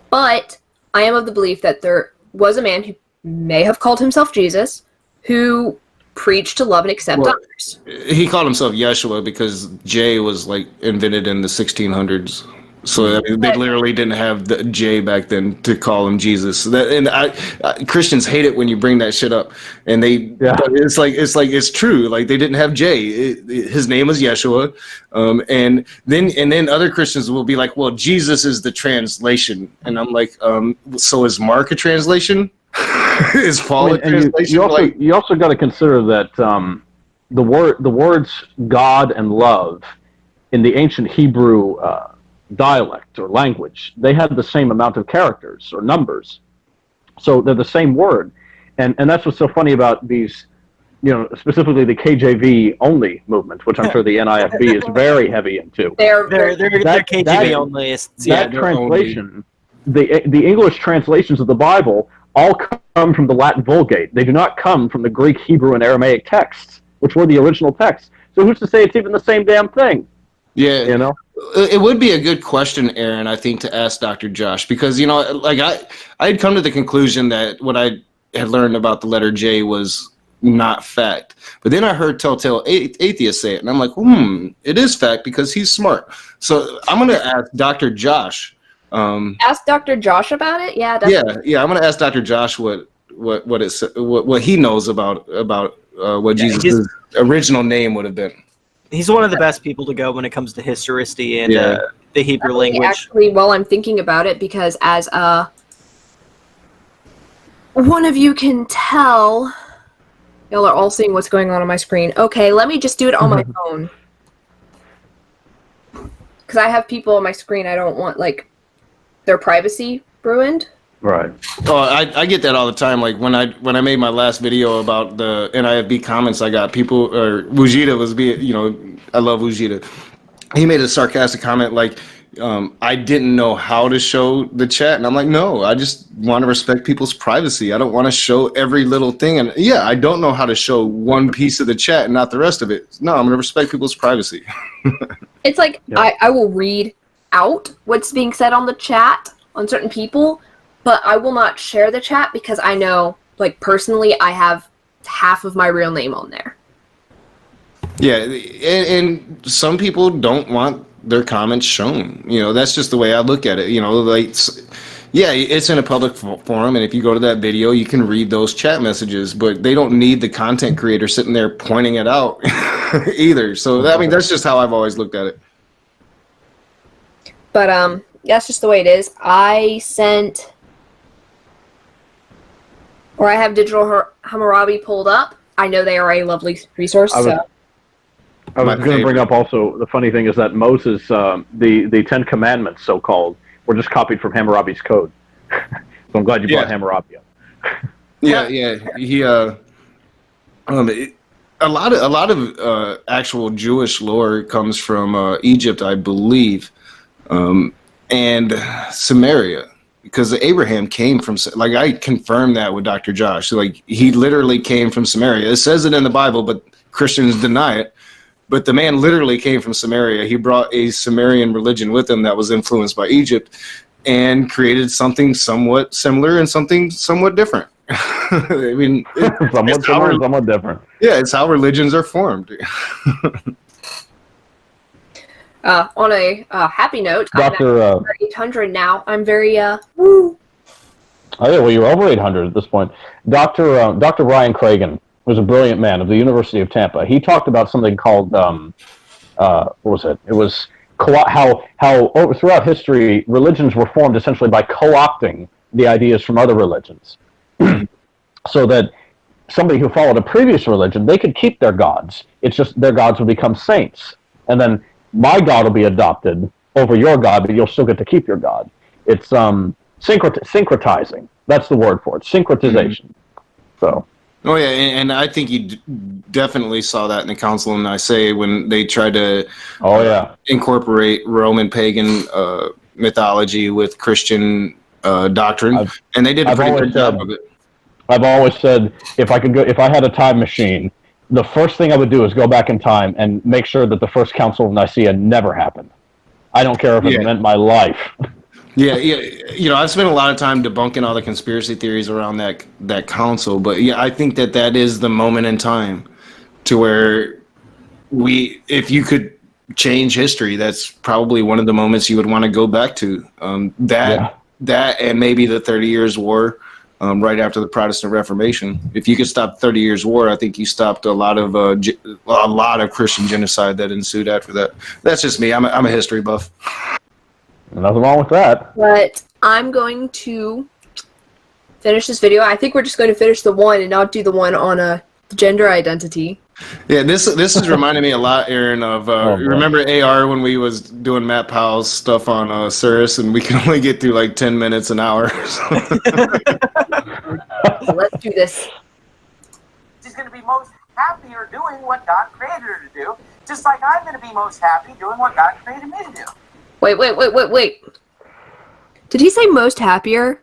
Speaker 4: But I am of the belief that there was a man who may have called himself Jesus, who preached to love and accept others.
Speaker 1: He called himself Yeshua because J was like invented in the 1600s. So I mean, they literally didn't have the J back then to call him Jesus. Christians hate it when you bring that shit up, and but it's true. Like they didn't have J. His name was Yeshua, and then other Christians will be like, well, Jesus is the translation, and I'm like, so is Mark a translation? Is Paul a translation?
Speaker 3: You also got to consider that the words God and love in the ancient Hebrew dialect or language, they had the same amount of characters or numbers, so they're the same word, and that's what's so funny about these, specifically the KJV only movement, which I'm sure the NIFB is very heavy into.
Speaker 2: They're KJV only.
Speaker 3: That translation, the English translations of the Bible all come from the Latin Vulgate. They do not come from the Greek, Hebrew, and Aramaic texts, which were the original texts. So who's to say it's even the same damn thing?
Speaker 1: Yeah, it would be a good question, Aerin, I think, to ask Dr. Josh, because like I had come to the conclusion that what I had learned about the letter J was not fact, but then I heard Telltale Atheist say it, and I'm like, it is fact because he's smart. So I'm going to ask Dr. Josh.
Speaker 4: Ask Dr. Josh about it. Yeah. Definitely.
Speaker 1: Yeah. I'm going to ask Dr. Josh what he knows about what Jesus' original name would have been.
Speaker 2: He's one of the best people to go when it comes to historicity and the Hebrew language.
Speaker 4: Actually, while I'm thinking about it, because as one of you can tell, y'all are all seeing what's going on my screen. Okay, let me just do it on my phone. Because I have people on my screen, I don't want, their privacy ruined.
Speaker 3: Right.
Speaker 1: Oh, I get that all the time. Like when I made my last video about the NIFB comments, I got people, or Wujita was I love Wujita. He made a sarcastic comment like, I didn't know how to show the chat, and I'm like, no, I just want to respect people's privacy. I don't want to show every little thing, and I don't know how to show one piece of the chat and not the rest of it. No, I'm going to respect people's privacy.
Speaker 4: It's like I will read out what's being said on the chat on certain people, but I will not share the chat because I know, personally, I have half of my real name on there.
Speaker 1: Yeah, and some people don't want their comments shown. That's just the way I look at it. It's in a public forum, and if you go to that video, you can read those chat messages, but they don't need the content creator sitting there pointing it out either. So, that's just how I've always looked at it.
Speaker 4: But, that's just the way it is. I have Digital Hammurabi pulled up. I know they are a lovely resource. I
Speaker 3: was going to bring up also, the funny thing is that Moses, the Ten Commandments, so-called, were just copied from Hammurabi's code. So I'm glad you brought Hammurabi up.
Speaker 1: He a lot of actual Jewish lore comes from Egypt, I believe, and Samaria. Because Abraham came from, I confirmed that with Dr. Josh. He literally came from Samaria. It says it in the Bible, but Christians deny it. But the man literally came from Samaria. He brought a Sumerian religion with him that was influenced by Egypt and created something somewhat similar and something somewhat different.
Speaker 3: somewhat different.
Speaker 1: Yeah, it's how religions are formed.
Speaker 4: On a happy note,
Speaker 3: Dr.
Speaker 4: I'm at 800 now. I'm very, woo.
Speaker 3: Oh, yeah, well, you're over 800 at this point. Dr. Ryan Cragen was a brilliant man of the University of Tampa. He talked about something called, what was it? It was how throughout history, religions were formed essentially by co-opting the ideas from other religions. So that somebody who followed a previous religion, they could keep their gods. It's just their gods would become saints. And then my God will be adopted over your God, but you'll still get to keep your God. It's, syncretizing. That's the word for it. Syncretization. So
Speaker 1: Oh yeah, and I think you definitely saw that in the Council of Nicaea when they tried to
Speaker 3: Oh yeah.
Speaker 1: incorporate Roman pagan mythology with Christian doctrine, and they did a
Speaker 3: I've
Speaker 1: pretty
Speaker 3: always
Speaker 1: good job
Speaker 3: said-
Speaker 1: of it.
Speaker 3: I've always said if I had a time machine, the first thing I would do is go back in time and make sure that the first Council of Nicaea never happened. I don't care if it
Speaker 1: Yeah.
Speaker 3: meant my life.
Speaker 1: Yeah, you know, I've spent a lot of time debunking all the conspiracy theories around that council, but yeah, I think that is the moment in time to where if you could change history, that's probably one of the moments you would want to go back to. That and maybe the 30 Years' War, right after the Protestant Reformation. If you could stop 30 Years' War, I think you stopped a lot of Christian genocide that ensued after that. That's just me. I'm a history buff.
Speaker 3: Nothing wrong with that.
Speaker 4: But I'm going to finish this video. I think we're just going to finish the one and not do the one on gender identity.
Speaker 1: Yeah, this is reminding me a lot, Aerin, of remember AR when we was doing Matt Powell's stuff on Cirrus, and we could only get through like 10 minutes an hour.
Speaker 4: Let's do this.
Speaker 5: She's going to be most happier doing what God created her to do, just like I'm going to be most happy doing what God created me to do.
Speaker 4: Wait. Did he say most happier?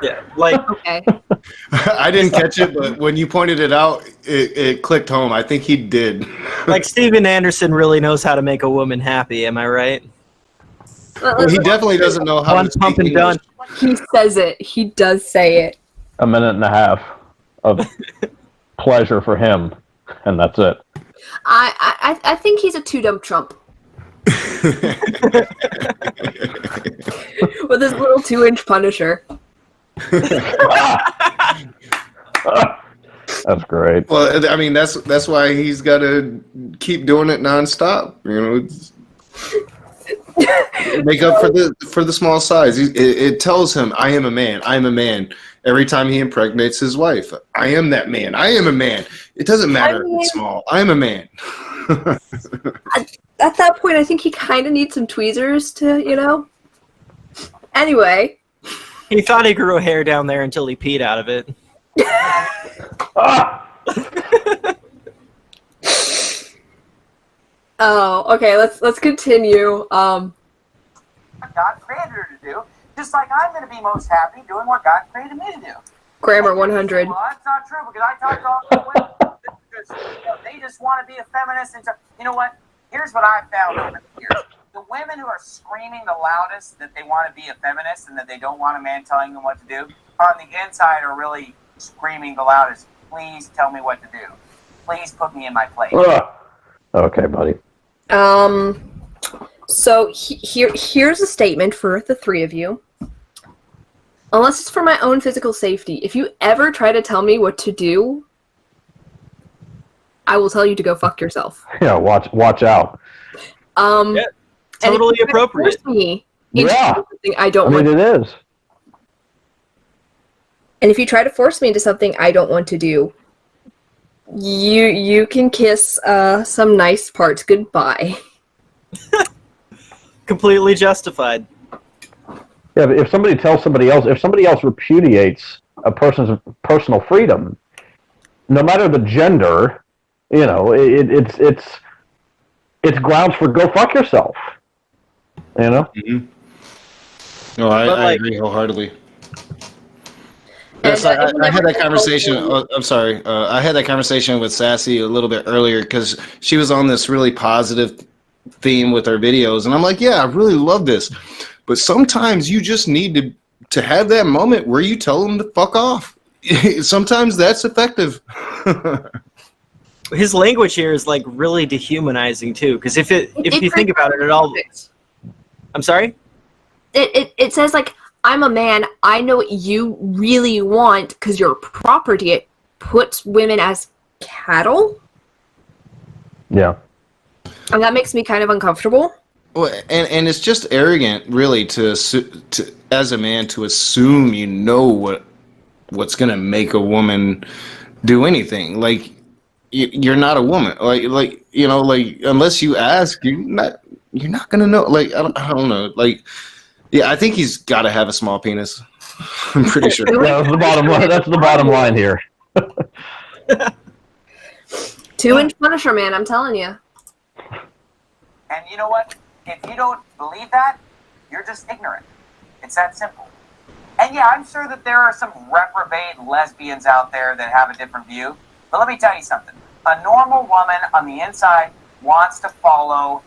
Speaker 2: Yeah, like
Speaker 4: Okay.
Speaker 1: I didn't catch it, but when you pointed it out, it clicked home. I think he did.
Speaker 2: like Steven Anderson really knows how to make a woman happy. Am I right?
Speaker 1: Well, he definitely doesn't know how
Speaker 2: One
Speaker 1: to speak
Speaker 2: pump and
Speaker 1: English.
Speaker 2: done.
Speaker 4: He says it. He does say it.
Speaker 3: A minute and a half of pleasure for him, and that's it.
Speaker 4: I think he's a two-dumb Trump. With his little 2-inch Punisher.
Speaker 3: That's great.
Speaker 1: Well, I mean, that's why he's got to keep doing it nonstop. You know, make up for the small size. It tells him, "I am a man. I am a man." Every time he impregnates his wife, "I am that man. I am a man." It doesn't matter if it's small. I am a man.
Speaker 4: At that point, I think he kind of needs some tweezers to, Anyway.
Speaker 2: He thought he grew hair down there until he peed out of it.
Speaker 4: Oh, okay. Let's continue.
Speaker 5: What God created her to do, just like I'm going to be most happy doing what God created me to do.
Speaker 4: Grammar 100.
Speaker 5: Well, that's not true because I talk to all the women because they just want to be a feminist. And so, you know what? Here's what I've found over the years. The women who are screaming the loudest that they want to be a feminist and that they don't want a man telling them what to do, on the inside are really screaming the loudest, "Please tell me what to do. Please put me in my place."
Speaker 3: Okay, buddy.
Speaker 4: So here's a statement for the three of you. Unless it's for my own physical safety, if you ever try to tell me what to do, I will tell you to go fuck yourself.
Speaker 3: Yeah, watch out.
Speaker 2: Yeah, totally appropriate.
Speaker 4: Force me into
Speaker 3: Yeah.
Speaker 4: something I don't want.
Speaker 3: It is.
Speaker 4: And if you try to force me into something I don't want to do, you can kiss some nice parts goodbye.
Speaker 2: Completely justified.
Speaker 3: Yeah, but if somebody tells somebody else, if somebody else repudiates a person's personal freedom, no matter the gender, it's grounds for go fuck yourself.
Speaker 1: Mm-hmm. No, I agree wholeheartedly. Yes, I had that conversation. I'm sorry. I had that conversation with Sassy a little bit earlier because she was on this really positive theme with her videos, and I'm like, yeah, I really love this, but sometimes you just need to have that moment where you tell them to fuck off. Sometimes that's effective.
Speaker 2: His language here is like really dehumanizing too, because if you think about it at all, I'm sorry.
Speaker 4: It says like, I'm a man, I know what you really want because you're property. It puts women as cattle.
Speaker 3: Yeah.
Speaker 4: And that makes me kind of uncomfortable.
Speaker 1: Well, and it's just arrogant, really, to as a man to assume you know what's gonna make a woman do anything. Like you're not a woman. Like unless you ask, you're not gonna know. Like I don't know. Like. Yeah, I think he's got to have a small penis. I'm pretty sure.
Speaker 3: Yeah, that's the bottom line. That's the bottom line here.
Speaker 4: 2-inch Punisher, man, I'm telling you.
Speaker 5: And you know what? If you don't believe that, you're just ignorant. It's that simple. And yeah, I'm sure that there are some reprobate lesbians out there that have a different view. But let me tell you something. A normal woman on the inside wants to follow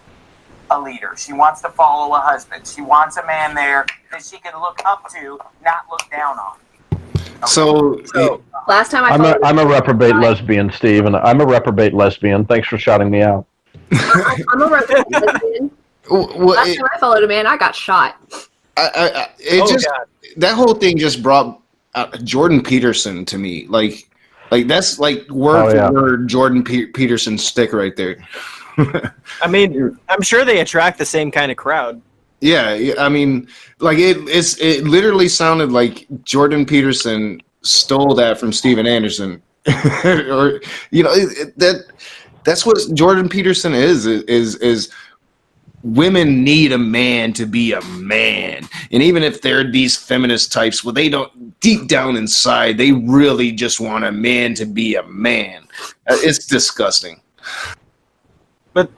Speaker 5: a leader. She wants to follow a husband. She wants a man there that she can look up to, not look down on. Okay?
Speaker 1: So
Speaker 4: Last time
Speaker 3: I'm a reprobate lesbian, Steve, and I'm a reprobate lesbian. Thanks for shouting me out.
Speaker 4: I'm a reprobate lesbian. Last time I followed a man, I got shot.
Speaker 1: That whole thing just brought Jordan Peterson to me. Like that's like word for word Jordan Peterson stick right there.
Speaker 2: I mean, I'm sure they attract the same kind of crowd.
Speaker 1: Yeah, I mean, like it literally sounded like Jordan Peterson stole that from Steven Anderson, or that's what Jordan Peterson is. Women need a man to be a man, and even if they're these feminist types, well, they don't deep down inside they really just want a man to be a man. It's disgusting.
Speaker 2: But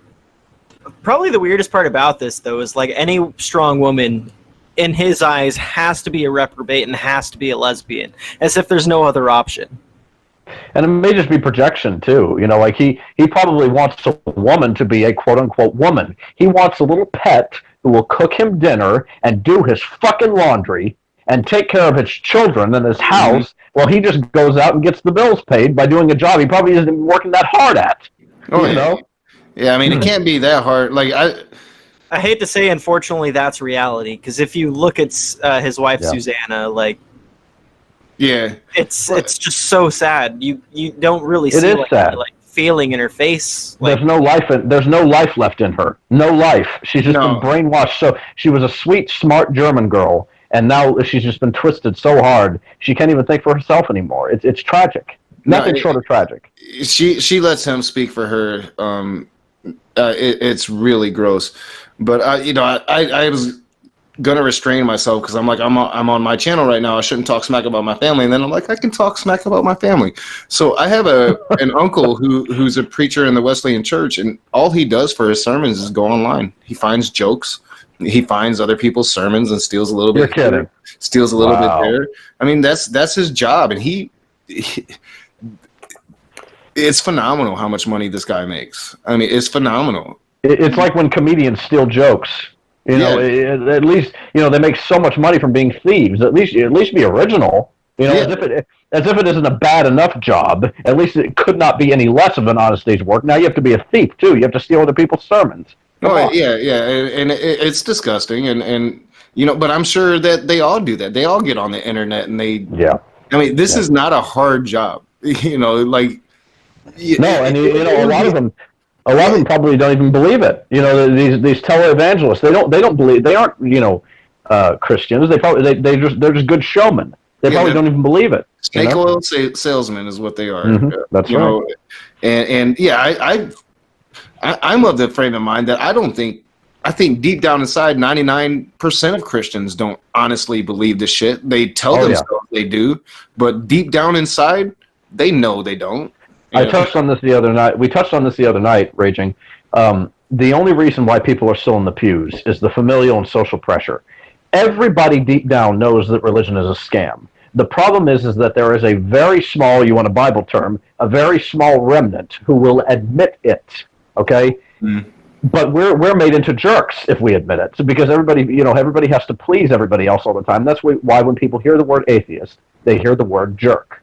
Speaker 2: probably the weirdest part about this, though, is like any strong woman, in his eyes, has to be a reprobate and has to be a lesbian, as if there's no other option.
Speaker 3: And it may just be projection, too. You know, like he probably wants a woman to be a quote-unquote woman. He wants a little pet who will cook him dinner and do his fucking laundry and take care of his children and his house while he just goes out and gets the bills paid by doing a job he probably isn't even working that hard at. You know?
Speaker 1: Yeah, I mean, it can't be that hard. Like
Speaker 2: I hate to say, unfortunately, that's reality. Because if you look at his wife, Susanna, like, it's just so sad. You don't really see like feeling in her face. Like,
Speaker 3: there's no life left in her. No life. She's just been brainwashed. So she was a sweet, smart German girl, and now she's just been twisted so hard she can't even think for herself anymore. It's tragic. Nothing short of tragic.
Speaker 1: She lets him speak for her. It's really gross. But I was gonna restrain myself because I'm like I'm on my channel right now. I shouldn't talk smack about my family, and then I'm like I can talk smack about my family. So I have an uncle who's a preacher in the Wesleyan Church, and all he does for his sermons is go online. He finds jokes, he finds other people's sermons and steals a little bit.
Speaker 3: You're kidding.
Speaker 1: Steals a little bit there. I mean that's his job, and he it's phenomenal how much money this guy makes. I mean, it's phenomenal.
Speaker 3: It's like when comedians steal jokes. You know, at least they make so much money from being thieves. At least be original. You know, as if it isn't a bad enough job. At least it could not be any less of an honest day's work. Now you have to be a thief too. You have to steal other people's sermons.
Speaker 1: And it's disgusting. And but I'm sure that they all do that. They all get on the internet and they. Yeah. I mean, this is not a hard job. A lot of them. A lot of them probably don't even believe it. You know, these televangelists, they don't believe. They aren't, Christians. They're just good showmen. They probably don't even believe it.
Speaker 3: Snake
Speaker 1: oil salesmen is what they are.
Speaker 3: Mm-hmm. That's right.
Speaker 1: I'm of the frame of mind that I think deep down inside, 99% of Christians don't honestly believe this shit. They tell themselves they do, but deep down inside, they know they don't.
Speaker 3: I touched on this the other night. We touched on this the other night, Raging. The only reason why people are still in the pews is the familial and social pressure. Everybody deep down knows that religion is a scam. The problem is that there is a very small, you want a Bible term, a very small remnant who will admit it. Okay? Mm. But we're made into jerks if we admit it. So because everybody has to please everybody else all the time. That's why when people hear the word atheist, they hear the word jerk.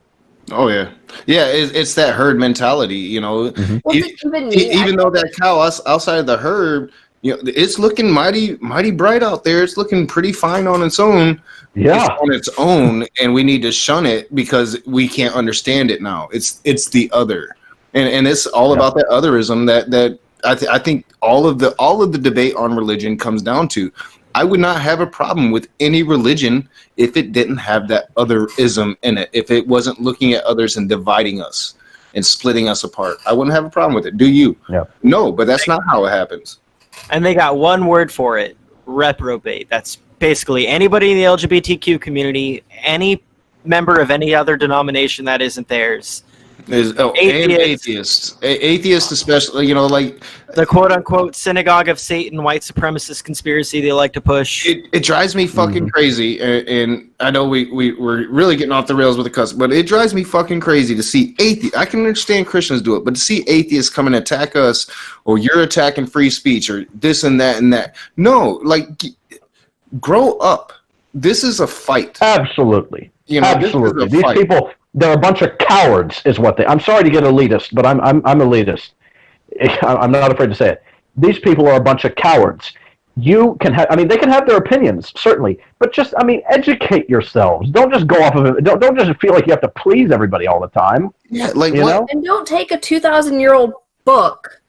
Speaker 1: Oh yeah, it's that herd mentality, Mm-hmm. Well, even though that cow outside of the herd, it's looking mighty bright out there. It's looking pretty fine on its own.
Speaker 3: Yeah,
Speaker 1: it's on its own, and we need to shun it because we can't understand it now. It's the other, and it's all about that otherism that I think all of the debate on religion comes down to. I would not have a problem with any religion if it didn't have that otherism in it. If it wasn't looking at others and dividing us and splitting us apart, I wouldn't have a problem with it. Do you?
Speaker 3: Yeah.
Speaker 1: No, but that's not how it happens.
Speaker 2: And they got one word for it: reprobate. That's basically anybody in the LGBTQ community, any member of any other denomination that isn't theirs.
Speaker 1: And atheists, atheists especially, like
Speaker 2: the quote-unquote synagogue of Satan, white supremacist conspiracy they like to push.
Speaker 1: it drives me fucking crazy, and I know we're really getting off the rails with the cuss, but it drives me fucking crazy to see atheists. I can understand Christians do it, but to see atheists come and attack us, or you're attacking free speech, or this and that and that. No, grow up. This is a fight.
Speaker 3: Absolutely. Absolutely.
Speaker 1: These
Speaker 3: people, they're a bunch of cowards, is what they. I'm sorry to get elitist, but I'm elitist. I'm not afraid to say it. These people are a bunch of cowards. You can have. I mean, they can have their opinions, certainly, but just, educate yourselves. Don't just go off of it. Don't just feel like you have to please everybody all the time.
Speaker 1: Yeah,
Speaker 3: you know.
Speaker 4: And don't take a 2,000-year-old book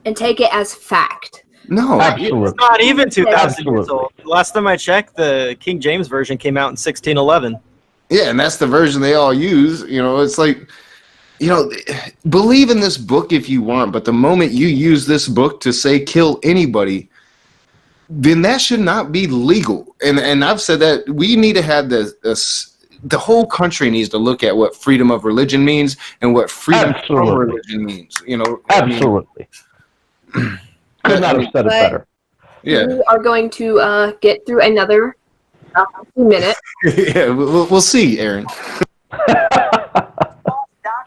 Speaker 4: and take it as fact.
Speaker 1: No,
Speaker 3: absolutely.
Speaker 2: It's not even 2,000 years old. Last time I checked, the King James Version came out in 1611.
Speaker 1: Yeah, and that's the version they all use. It's like, believe in this book if you want, but the moment you use this book to say kill anybody, then that should not be legal. And I've said that we need to have the whole country needs to look at what freedom of religion means and what freedom from religion means.
Speaker 3: Absolutely. Could not have said it better.
Speaker 1: Yeah.
Speaker 4: We are going to get through another minute.
Speaker 1: Yeah, we'll see, Aerin.
Speaker 5: Doctrine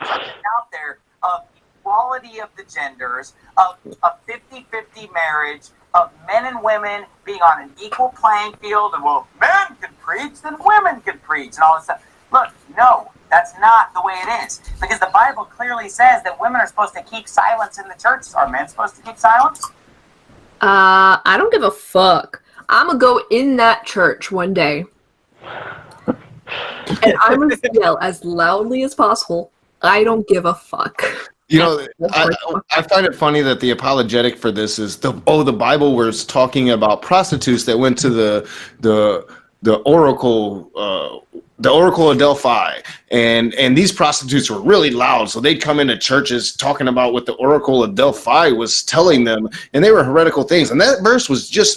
Speaker 5: out there of equality of the genders, of a 50-50 marriage, of men and women being on an equal playing field, and men can preach, then women can preach, and all this stuff. Look, no, that's not the way it is. Because the Bible clearly says that women are supposed to keep silence in the church. Are men supposed to keep silence?
Speaker 4: I don't give a fuck. I'm gonna go in that church one day. And I'm gonna yell as loudly as possible. I don't give a fuck.
Speaker 1: I find it funny that the apologetic for this is the Bible was talking about prostitutes that went to the oracle of Delphi, and these prostitutes were really loud, so they'd come into churches talking about what the oracle of Delphi was telling them, and they were heretical things. And that verse was just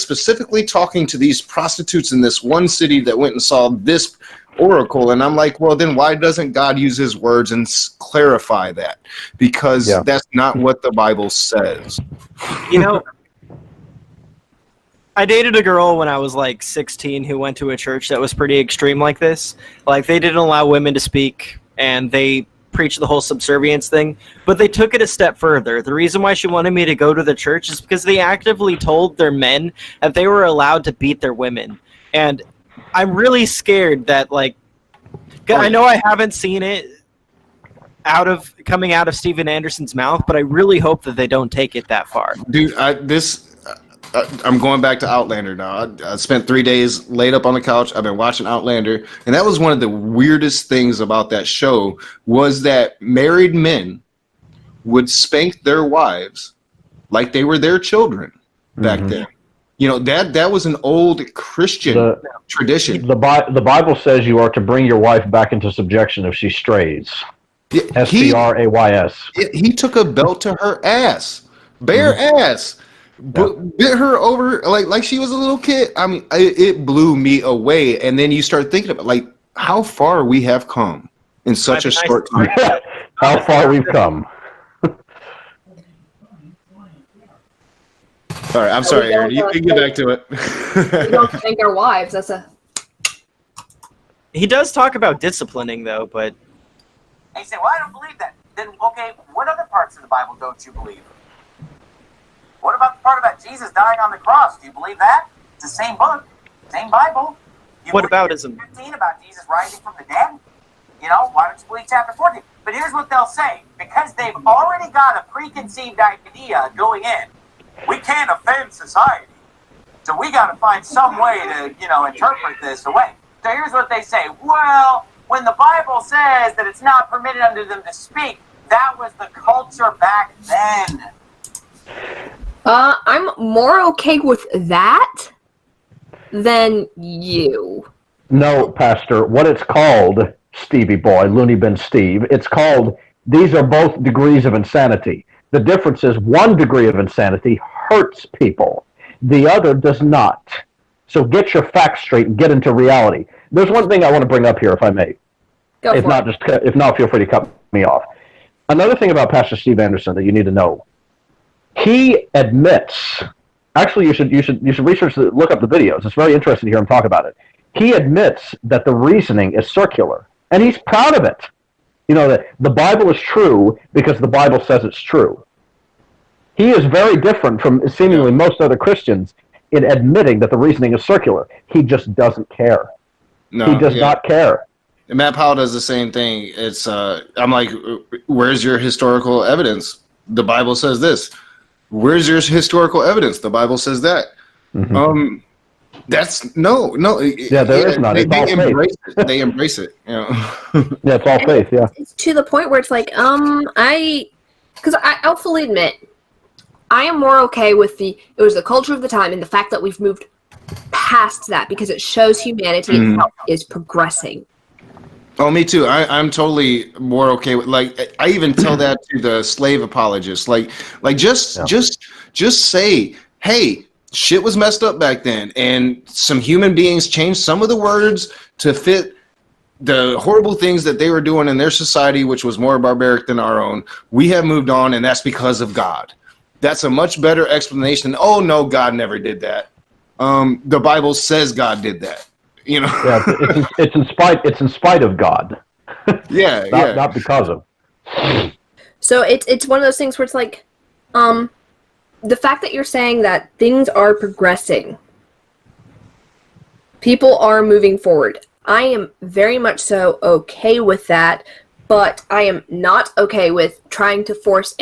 Speaker 1: specifically talking to these prostitutes in this one city that went and saw this oracle. And I'm like, well, then why doesn't God use his words and clarify that? Because that's not what the Bible says.
Speaker 2: I dated a girl when I was 16 who went to a church that was pretty extreme like this. They didn't allow women to speak, and they preached the whole subservience thing, but they took it a step further. The reason why she wanted me to go to the church is because they actively told their men that they were allowed to beat their women. And I'm really scared that, I know I haven't seen it coming out of Steven Anderson's mouth, but I really hope that they don't take it that far.
Speaker 1: Dude, I'm going back to Outlander now. I spent 3 days laid up on the couch. I've been watching Outlander, and that was one of the weirdest things about that show was that married men would spank their wives like they were their children back then. That was an old Christian tradition.
Speaker 3: The Bible says you are to bring your wife back into subjection if she strays. S-T-R-A-Y-S.
Speaker 1: He took a belt to her ass, bare ass. Bit her over like she was a little kid. I mean, it blew me away. And then you start thinking about how far we have come in such a short time.
Speaker 3: How far we've come.
Speaker 1: All right, I'm sorry, Aerin. You can get back to it.
Speaker 4: We don't thank our wives.
Speaker 2: He does talk about disciplining, though, but...
Speaker 5: And you say, well, I don't believe that. Then, okay, what other parts of the Bible don't you believe? What about the part about Jesus dying on the cross? Do you believe that? It's the same book, same Bible.
Speaker 2: What about ism?
Speaker 5: 15 about Jesus rising from the dead? Why don't you believe chapter 14? But here's what they'll say. Because they've already got a preconceived idea going in, we can't offend society. So we got to find some way to, interpret this away. So here's what they say. Well, when the Bible says that it's not permitted unto them to speak, that was the culture back then.
Speaker 4: I'm more okay with that than you.
Speaker 3: No, Pastor. What it's called, Stevie Boy, Looney Bin Steve, it's called, these are both degrees of insanity. The difference is one degree of insanity hurts people. The other does not. So get your facts straight and get into reality. There's one thing I want to bring up here, if I may.
Speaker 4: Go
Speaker 3: If
Speaker 4: for
Speaker 3: not,
Speaker 4: it.
Speaker 3: if not, feel free to cut me off. Another thing about Pastor Steve Anderson that you need to know: he admits. Actually, you should research, look up the videos. It's very interesting to hear him talk about it. He admits that the reasoning is circular, and he's proud of it. You know, that the Bible is true because the Bible says it's true. He is very different from seemingly most other Christians in admitting that the reasoning is circular. He just doesn't care.
Speaker 1: No,
Speaker 3: He does not care.
Speaker 1: And Matt Powell does the same thing. It's I'm like, where's your historical evidence? The Bible says this. Where's your historical evidence? The Bible says that. Mm-hmm. That's no.
Speaker 3: Yeah, there is not. It's all
Speaker 1: embrace
Speaker 3: faith.
Speaker 1: it. They embrace it. You know?
Speaker 3: Yeah, it's all faith. Yeah,
Speaker 4: It's to the point where it's like, I'll fully admit, I am more okay with it was the culture of the time and the fact that we've moved past that because it shows humanity itself is progressing.
Speaker 1: Oh, me too. I'm totally more okay with, like, I even tell that to the slave apologists. Like just say, hey, shit was messed up back then, and some human beings changed some of the words to fit the horrible things that they were doing in their society, which was more barbaric than our own. We have moved on, and that's because of God. That's a much better explanation. Oh no, God never did that. The Bible says God did that. You know.
Speaker 3: Yeah, it's in spite of God.
Speaker 1: Yeah,
Speaker 3: not because of.
Speaker 4: So it's one of those things where it's like, the fact that you're saying that things are progressing, people are moving forward. I am very much so okay with that, but I am not okay with trying to force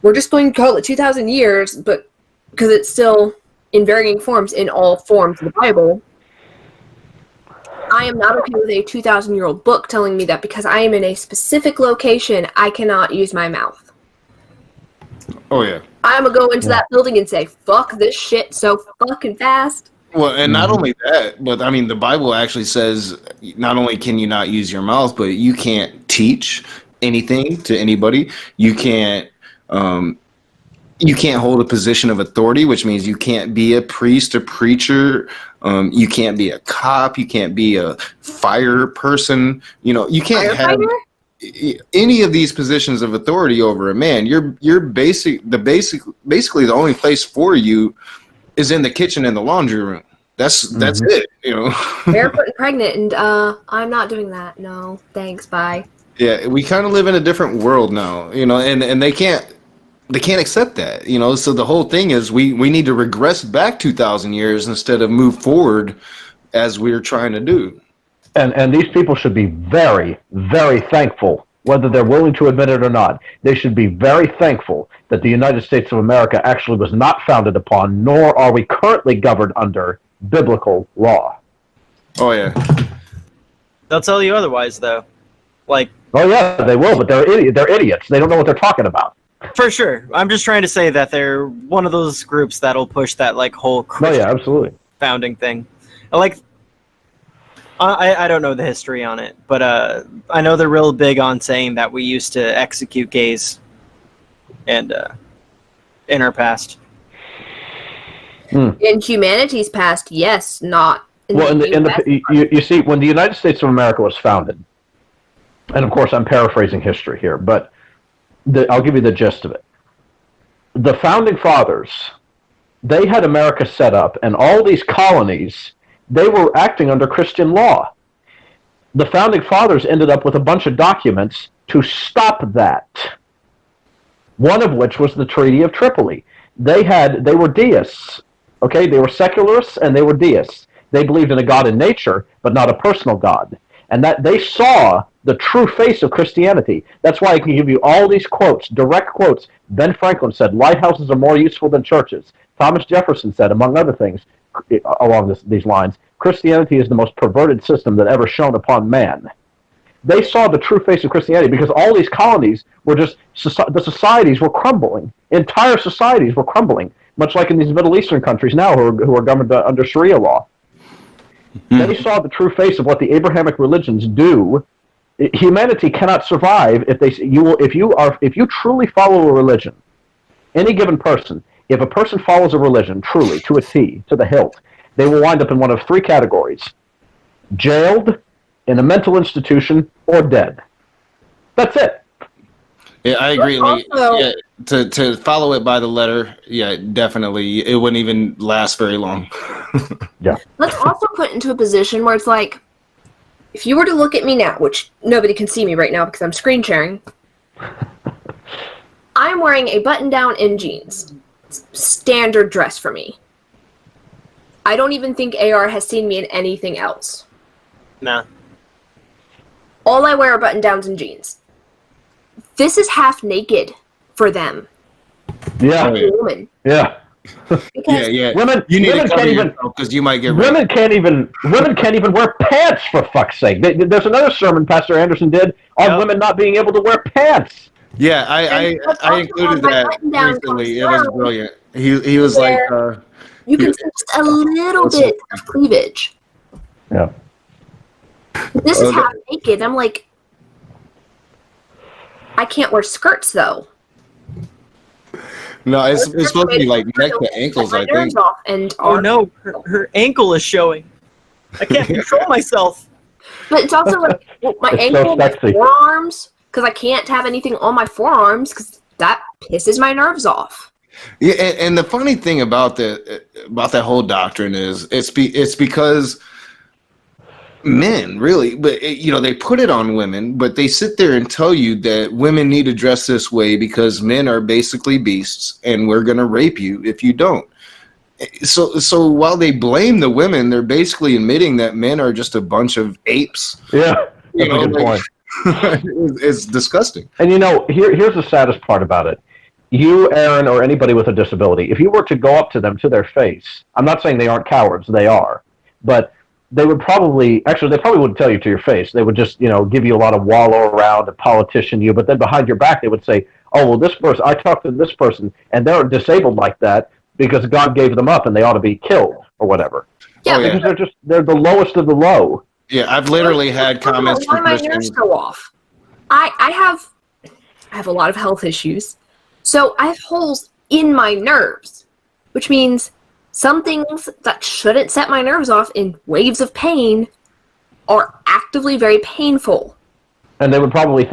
Speaker 4: we're just going to call it 2,000 years, but because it's still in varying forms in all forms of the Bible. I am not okay with a 2,000-year-old book telling me that because I am in a specific location, I cannot use my mouth.
Speaker 1: Oh yeah.
Speaker 4: I'm gonna go into that building and say, fuck this shit so fucking fast.
Speaker 1: Well, and not only that, but I mean, the Bible actually says not only can you not use your mouth, but you can't teach anything to anybody. You can't hold a position of authority, which means you can't be a priest, a preacher. You can't be a cop. You can't be a fire person. You know, you can't have any of these positions of authority over a man. Basically the only place for you is in the kitchen and the laundry room. That's it. You know,
Speaker 4: barefoot and pregnant, and I'm not doing that. No, thanks. Bye.
Speaker 1: Yeah, we kind of live in a different world now. You know, and they can't accept that. You know, so the whole thing is we need to regress back 2,000 years instead of move forward as we're trying to do.
Speaker 3: And these people should be very, very thankful, whether they're willing to admit it or not. They should be very thankful that the United States of America actually was not founded upon, nor are we currently governed under, biblical law.
Speaker 1: Oh, yeah.
Speaker 2: They'll tell you otherwise, though. Like,
Speaker 3: oh, yeah, they will, but they're idiots. They don't know what they're talking about.
Speaker 2: For sure. I'm just trying to say that they're one of those groups that'll push that, like, whole Christian
Speaker 3: absolutely.
Speaker 2: founding thing. I don't know the history on it, but I know they're real big on saying that we used to execute gays and in our past.
Speaker 4: In humanity's past, yes, not.
Speaker 3: You see, when the United States of America was founded, and of course I'm paraphrasing history here, but I'll give you the gist of it. The founding fathers, they had America set up, and all these colonies, they were acting under Christian law. The founding fathers ended up with a bunch of documents to stop that. One of which was the Treaty of Tripoli. They were deists. Okay, they were secularists and they were deists. They believed in a God in nature, but not a personal God. And that they saw the true face of Christianity. That's why I can give you all these quotes, direct quotes. Ben Franklin said, lighthouses are more useful than churches. Thomas Jefferson said, among other things, along these lines, Christianity is the most perverted system that ever shone upon man. They saw the true face of Christianity because all these colonies were just, the societies were crumbling. Entire societies were crumbling, much like in these Middle Eastern countries now who are governed under Sharia law. They saw the true face of what the Abrahamic religions do. Humanity cannot survive if you truly follow a religion. Any given person, if a person follows a religion truly to a T, to the hilt, they will wind up in one of three categories. jailed, in a mental institution, or dead. That's it.
Speaker 1: Yeah, I agree. Like,
Speaker 4: Also-
Speaker 1: yeah, to follow it by the letter, yeah, definitely, it wouldn't even last very long.
Speaker 4: Let's also put into a position where it's like, if you were to look at me now, which nobody can see me right now because I'm screen sharing, I'm wearing a button-down and jeans. It's standard dress for me. I don't even think AR has seen me in anything else.
Speaker 2: Nah.
Speaker 4: All I wear are button-downs and jeans. This is half naked for them.
Speaker 3: Yeah,
Speaker 1: Oh, yeah.
Speaker 4: A woman.
Speaker 3: yeah.
Speaker 1: Yeah, yeah.
Speaker 3: Women,
Speaker 1: You need
Speaker 3: women
Speaker 1: to cover
Speaker 3: can't even.
Speaker 1: yourself because you might get raped.
Speaker 3: Women can't even wear pants, for fuck's sake. There's another sermon Pastor Anderson did on
Speaker 2: Yep.
Speaker 3: women not being able to wear pants.
Speaker 1: Yeah, I
Speaker 4: And what's
Speaker 1: I
Speaker 4: also
Speaker 1: included
Speaker 4: on my
Speaker 1: that
Speaker 4: button-down
Speaker 1: recently. It
Speaker 4: comes
Speaker 1: was
Speaker 4: down
Speaker 1: brilliant. He was like,
Speaker 4: you can see just a little bit of cleavage.
Speaker 3: Yeah.
Speaker 4: But this is
Speaker 1: Okay.
Speaker 4: half naked. I'm like, I can't wear skirts though.
Speaker 1: no, it's supposed to be like neck to ankles,
Speaker 4: My
Speaker 1: I think.
Speaker 4: nerves off and
Speaker 2: Oh no, her ankle is showing. I can't control myself.
Speaker 4: But it's also like my
Speaker 3: It's so
Speaker 4: ankle, my
Speaker 3: sexy.
Speaker 4: forearms, because I can't have anything on my forearms because that pisses my nerves off.
Speaker 1: Yeah, and the funny thing about that whole doctrine is it's because men really, but they put it on women, but they sit there and tell you that women need to dress this way because men are basically beasts and we're going to rape you if you don't. So while they blame the women, they're basically admitting that men are just a bunch of apes.
Speaker 3: Yeah, that's a good point.
Speaker 1: It's disgusting.
Speaker 3: And here's the saddest part about it. You, Aerin, or anybody with a disability, if you were to go up to them to their face, I'm not saying they aren't cowards, they are, but they probably wouldn't tell you to your face. They would just, give you a lot of wallow around and politician you, but then behind your back they would say, oh, well, this person, I talked to this person, and they're disabled like that because God gave them up and they ought to be killed or whatever.
Speaker 4: Yeah,
Speaker 1: Oh, yeah.
Speaker 3: Because they're the lowest of the low.
Speaker 1: Yeah, I've literally had comments
Speaker 4: why
Speaker 1: from
Speaker 4: my nerves
Speaker 1: Christians.
Speaker 4: go off. I have a lot of health issues, so I have holes in my nerves, which means some things that shouldn't set my nerves off in waves of pain are actively very painful.
Speaker 3: And they would probably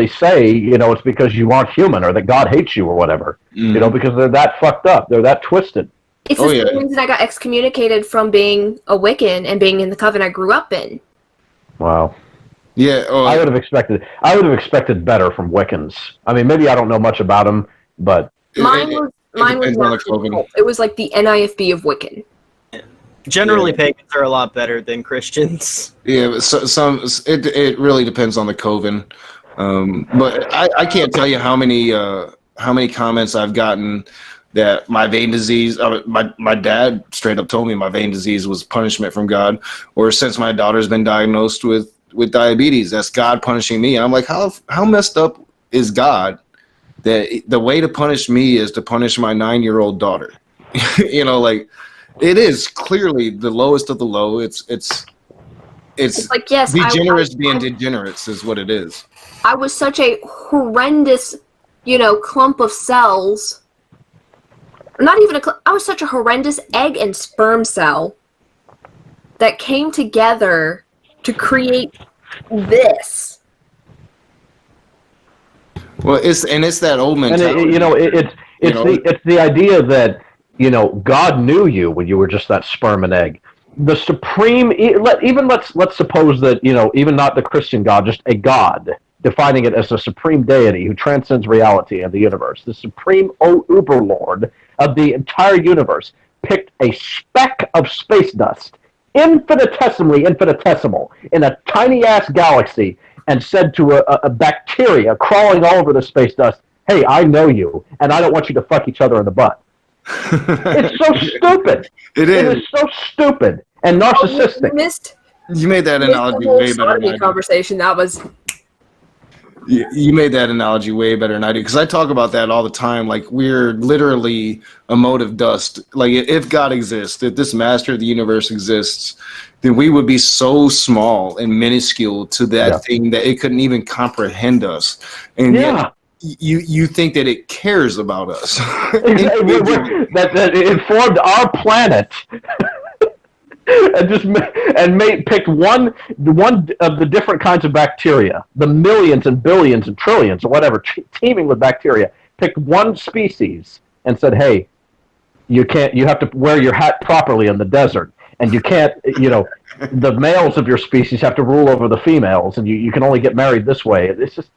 Speaker 3: say, it's because you aren't human or that God hates you or whatever, because they're that fucked up. They're that twisted.
Speaker 4: It's the same reason I got excommunicated from being a Wiccan and being in the coven I grew up in.
Speaker 3: Wow.
Speaker 1: Yeah,
Speaker 3: I would have expected better from Wiccans. I mean, maybe I don't know much about them, but
Speaker 4: Mine was
Speaker 1: depends on the
Speaker 4: not
Speaker 1: coven.
Speaker 4: cult. It was like the NIFB of Wiccan.
Speaker 2: Generally,
Speaker 1: Yeah.
Speaker 2: pagans are a lot better than Christians.
Speaker 1: Yeah, but it really depends on the coven. But I can't tell you how many comments I've gotten that my vein disease. My dad straight up told me my vein disease was punishment from God, or since my daughter's been diagnosed with diabetes, that's God punishing me. And I'm like, how messed up is God that the way to punish me is to punish my 9-year-old daughter? Like it is clearly the lowest of the low. It's
Speaker 4: Like, yes,
Speaker 1: degenerates being degenerates is what it is.
Speaker 4: I was such a horrendous, clump of cells. Not even I was such a horrendous egg and sperm cell that came together to create this.
Speaker 1: Well, it's that old
Speaker 3: and
Speaker 1: mentality.
Speaker 3: it's the idea that God knew you when you were just that sperm and egg. The supreme, let's suppose that even not the Christian God, just a God, defining it as a supreme deity who transcends reality and the universe, the supreme uberlord of the entire universe, picked a speck of space dust, infinitesimal, in a tiny ass galaxy, and said to a bacteria crawling all over the space dust, "Hey, I know you, and I don't want you to fuck each other in the butt." It's so stupid.
Speaker 1: It
Speaker 3: It is so stupid and narcissistic.
Speaker 1: You made that analogy
Speaker 4: the whole
Speaker 1: way better than I
Speaker 4: sodomy
Speaker 1: did.
Speaker 4: conversation. That was
Speaker 1: You made that analogy way better than I do, because I talk about that all the time. Like, we're literally a mote of dust. Like, if God exists, if this master of the universe exists, then we would be so small and minuscule to that thing that it couldn't even comprehend us. And yet you think that it cares about us.
Speaker 3: that it formed our planet. and picked one of the different kinds of bacteria, the millions and billions and trillions or whatever, teeming with bacteria, picked one species and said, hey, you have to wear your hat properly in the desert, and you can't, the males of your species have to rule over the females, and you can only get married this way. It's just,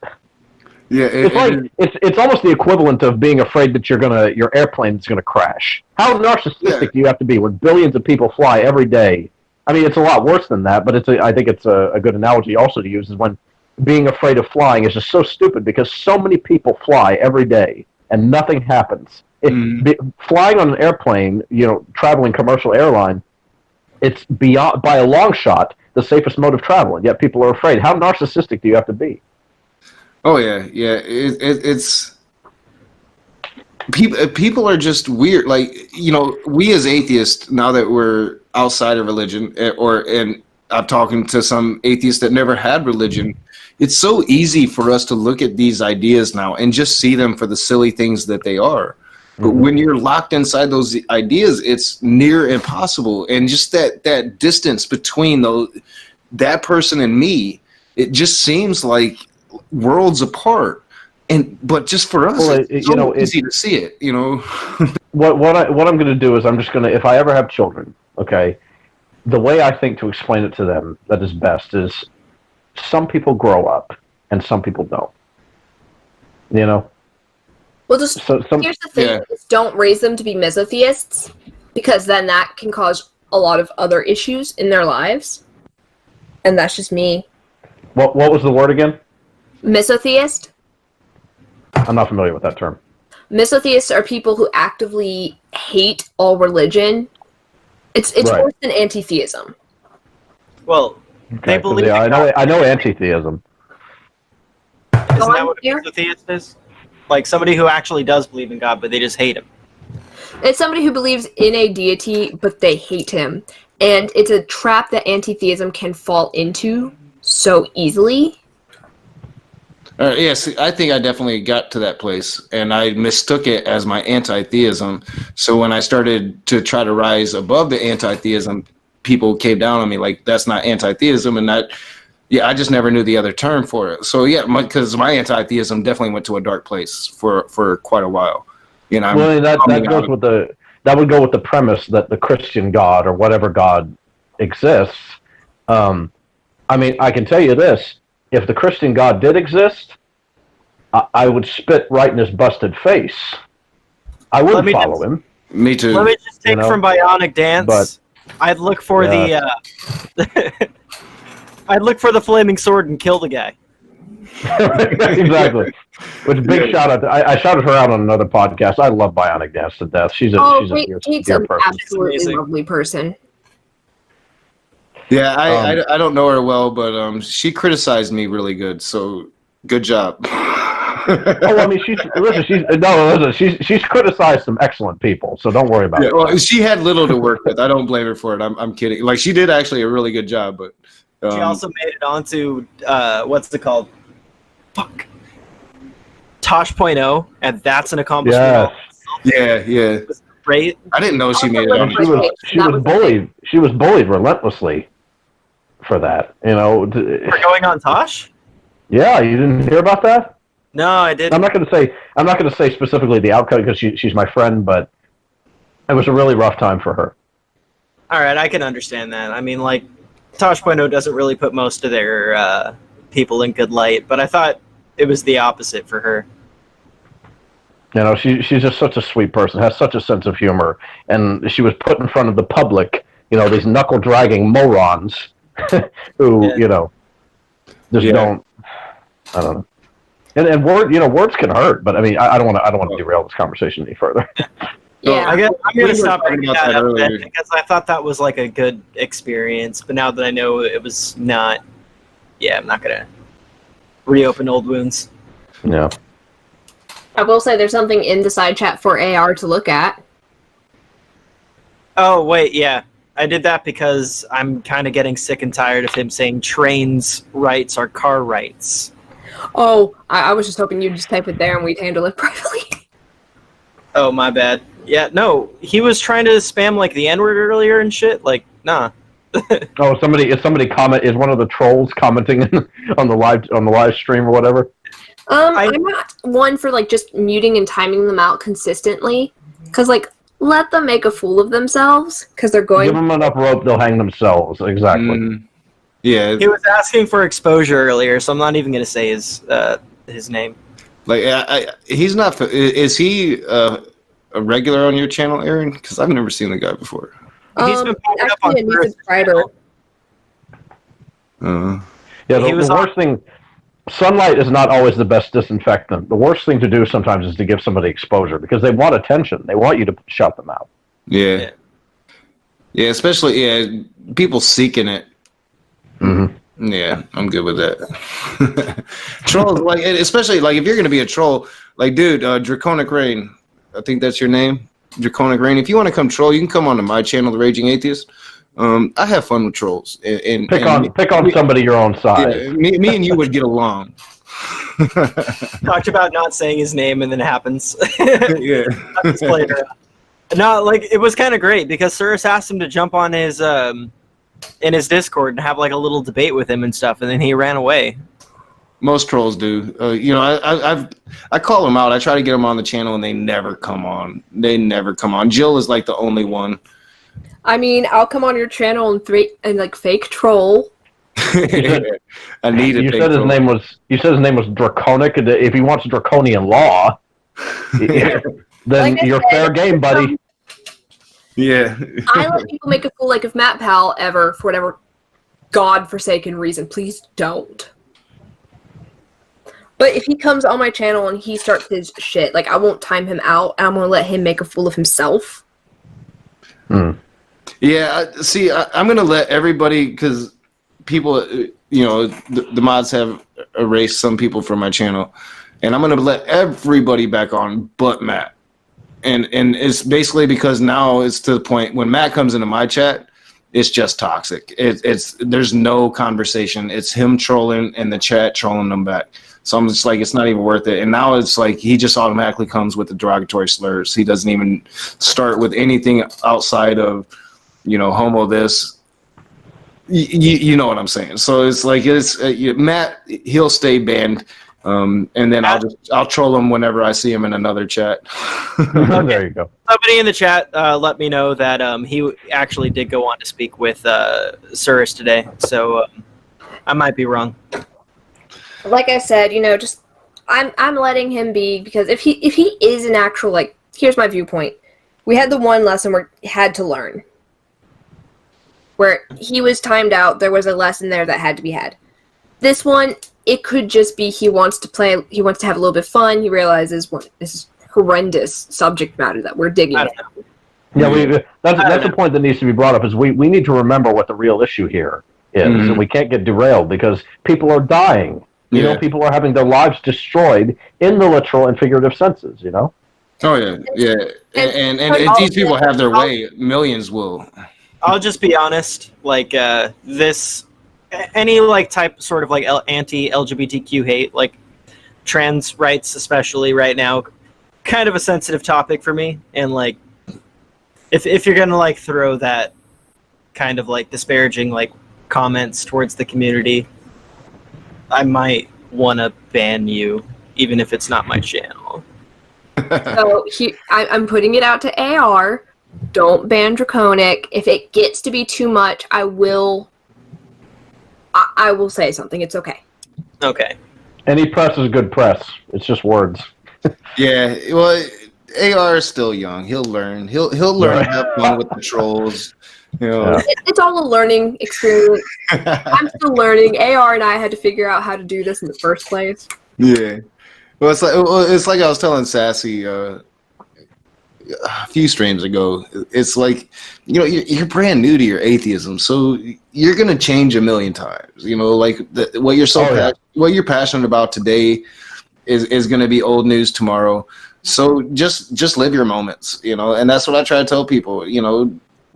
Speaker 1: Yeah,
Speaker 3: it's almost the equivalent of being afraid that your airplane's gonna crash. How narcissistic do you have to be when billions of people fly every day? I mean, it's a lot worse than that, but I think it's a good analogy also to use is when being afraid of flying is just so stupid because so many people fly every day and nothing happens. Flying on an airplane, traveling commercial airline, it's beyond, by a long shot, the safest mode of travel, and yet people are afraid. How narcissistic do you have to be?
Speaker 1: Oh yeah. It's people are just weird. Like, we as atheists, now that we're outside of religion, and I'm talking to some atheists that never had religion, it's so easy for us to look at these ideas now and just see them for the silly things that they are. But when you're locked inside those ideas, it's near impossible. And just that distance between that person and me, it just seems like worlds apart. But just for us, it's so easy to see it.
Speaker 3: What I'm going to do is I'm just going to, if I ever have children, okay, the way I think to explain it to them that is best is some people grow up and some people don't.
Speaker 4: Well, here's the thing: is don't raise them to be mesotheists, because then that can cause a lot of other issues in their lives. And that's just me.
Speaker 3: What was the word again?
Speaker 4: Mesotheist.
Speaker 3: I'm not familiar with that term.
Speaker 4: Mesotheists are people who actively hate all religion. It's
Speaker 3: right.
Speaker 4: Worse than anti-theism.
Speaker 2: Well, they believe.
Speaker 3: I know anti-theism.
Speaker 2: Isn't that what a mesotheist is? Like somebody who actually does believe in God, but they just hate him.
Speaker 4: It's somebody who believes in a deity, but they hate him. And it's a trap that anti-theism can fall into so easily.
Speaker 1: Yes, I think I definitely got to that place, and I mistook it as my anti-theism. So when I started to try to rise above the anti-theism, people came down on me like, that's not anti-theism, and that... Yeah, I just never knew the other term for it. So yeah, because my anti-theism definitely went to a dark place for quite a while.
Speaker 3: That would go with the premise that the Christian God or whatever God exists. I mean, I can tell you this: if the Christian God did exist, I would spit right in his busted face. I wouldn't follow him.
Speaker 1: Me too.
Speaker 2: Let me just take from Bionic Dance. I'd look for I'd look for the flaming sword and kill the guy.
Speaker 3: Exactly. Which big shout out. I shouted her out on another podcast. I love Bionic Dance to death. She's a dear person.
Speaker 4: Absolutely lovely person.
Speaker 1: Yeah, I don't know her well, but she criticized me really good. So good job.
Speaker 3: I mean, she's criticized some excellent people. So don't worry about it.
Speaker 1: Well, she had little to work with. I don't blame her for it. I'm kidding. Like, she did actually a really good job, but.
Speaker 2: She also made it onto, what's it called? Fuck. Tosh.0, and that's an accomplishment.
Speaker 1: Yeah.
Speaker 2: Great.
Speaker 1: I didn't know she made it on.
Speaker 3: She was bullied. She was bullied relentlessly for that.
Speaker 2: For going on Tosh?
Speaker 3: Yeah, you didn't hear about that?
Speaker 2: No, I didn't.
Speaker 3: I'm not going to say specifically the outcome because she's my friend, but it was a really rough time for her.
Speaker 2: All right, I can understand that. I mean, like, Tosh.0 doesn't really put most of their people in good light, but I thought it was the opposite for her.
Speaker 3: She's just such a sweet person, has such a sense of humor, and she was put in front of the public, these knuckle-dragging morons who, just don't, I don't know. And words can hurt, but I mean, I don't want to derail this conversation any further.
Speaker 4: Yeah,
Speaker 2: I'm going to stop bringing that up then, because I thought that was like a good experience, but now that I know it was not, I'm not going to reopen old wounds.
Speaker 3: Yeah.
Speaker 4: I will say there's something in the side chat for AR to look at.
Speaker 2: Oh, wait, yeah. I did that because I'm kind of getting sick and tired of him saying trains' rights are car rights.
Speaker 4: Oh, I was just hoping you'd just type it there and we'd handle it privately.
Speaker 2: Oh, my bad. Yeah, no, he was trying to spam, like, the N-word earlier and shit. Like, nah.
Speaker 3: Oh, is one of the trolls commenting on the live stream or whatever?
Speaker 4: I'm not one for like just muting and timing them out consistently, because like let them make a fool of themselves because they're going.
Speaker 3: Give them enough rope, they'll hang themselves. Exactly.
Speaker 1: Yeah.
Speaker 2: He was asking for exposure earlier, so I'm not even going to say his name.
Speaker 1: Like, he's not. Is he a regular on your channel, Aerin? Because I've never seen the guy before.
Speaker 2: He's been popping up on
Speaker 4: actually a new subscriber.
Speaker 3: Yeah, the worst thing. Sunlight is not always the best disinfectant. The worst thing to do sometimes is to give somebody exposure because they want attention. They want you to shut them out.
Speaker 1: Yeah. Yeah, especially people seeking it.
Speaker 3: Mm-hmm.
Speaker 1: Yeah, I'm good with that. Trolls, like, especially like if you're gonna be a troll, like, dude, Draconic Rain, I think that's your name, Draconic Rain. If you want to come troll, you can come onto my channel, The Raging Atheist. I have fun with trolls, and
Speaker 3: pick on somebody your own size.
Speaker 1: Yeah, me and you would get along.
Speaker 2: Talked about not saying his name, and then it happens.
Speaker 1: Yeah.
Speaker 2: No, like it was kind of great because Cirrus asked him to jump on his in his Discord and have like a little debate with him and stuff, and then he ran away.
Speaker 1: Most trolls do. I call them out. I try to get them on the channel, and they never come on. Jill is like the only one.
Speaker 4: I mean, I'll come on your channel and like fake troll.
Speaker 1: I need it.
Speaker 3: You said his name was Draconic. If he wants draconian law, then
Speaker 4: Like
Speaker 3: you're fair game, buddy.
Speaker 1: Yeah.
Speaker 4: I let people make a fool like if Matt Powell ever, for whatever godforsaken reason, please don't. But if he comes on my channel and he starts his shit, like I won't time him out, and I'm gonna let him make a fool of himself.
Speaker 1: Yeah, I'm going to let everybody, because people, the mods have erased some people from my channel, and I'm going to let everybody back on but Matt. And it's basically because now it's to the point when Matt comes into my chat, it's just toxic. There's no conversation. It's him trolling and the chat trolling them back. So I'm just like, it's not even worth it. And now it's like he just automatically comes with the derogatory slurs. He doesn't even start with anything outside of, homo this. You know what I'm saying? So it's like Matt. He'll stay banned, and then I'll troll him whenever I see him in another chat.
Speaker 3: There you go.
Speaker 2: Somebody in the chat let me know that he actually did go on to speak with Cirrus today, so I might be wrong.
Speaker 4: Like I said, just I'm letting him be, because if he is an actual, like, here's my viewpoint. We had the one lesson where he had to learn, where he was timed out. There was a lesson there that had to be had. This one, it could just be he wants to play. He wants to have a little bit of fun. He realizes this is horrendous subject matter that we're digging into.
Speaker 3: Yeah, that's the point that needs to be brought up. Is we need to remember what the real issue here is, and we can't get derailed because people are dying. People are having their lives destroyed in the literal and figurative senses.
Speaker 1: Oh yeah, yeah, and if these people have their way, millions will.
Speaker 2: I'll just be honest. Like any like type sort of like anti-LGBTQ hate, like trans rights, especially right now, kind of a sensitive topic for me. And like, if you're gonna like throw that kind of like disparaging like comments towards the community, I might want to ban you, even if it's not my channel.
Speaker 4: So I'm putting it out to AR. Don't ban Draconic. If it gets to be too much, I will say something. It's okay.
Speaker 2: Okay.
Speaker 3: Any press is good press. It's just words.
Speaker 1: Yeah, well, AR is still young. He'll learn. He'll learn to have fun with the trolls.
Speaker 4: It's all a learning experience. I'm still learning. AR and I had to figure out how to do this in the first place.
Speaker 1: Yeah. Well, it's like I was telling Sassy a few streams ago. It's like, you're brand new to your atheism, so you're gonna change a million times. Like what you're passionate about today is gonna be old news tomorrow. So just live your moments, and that's what I try to tell people.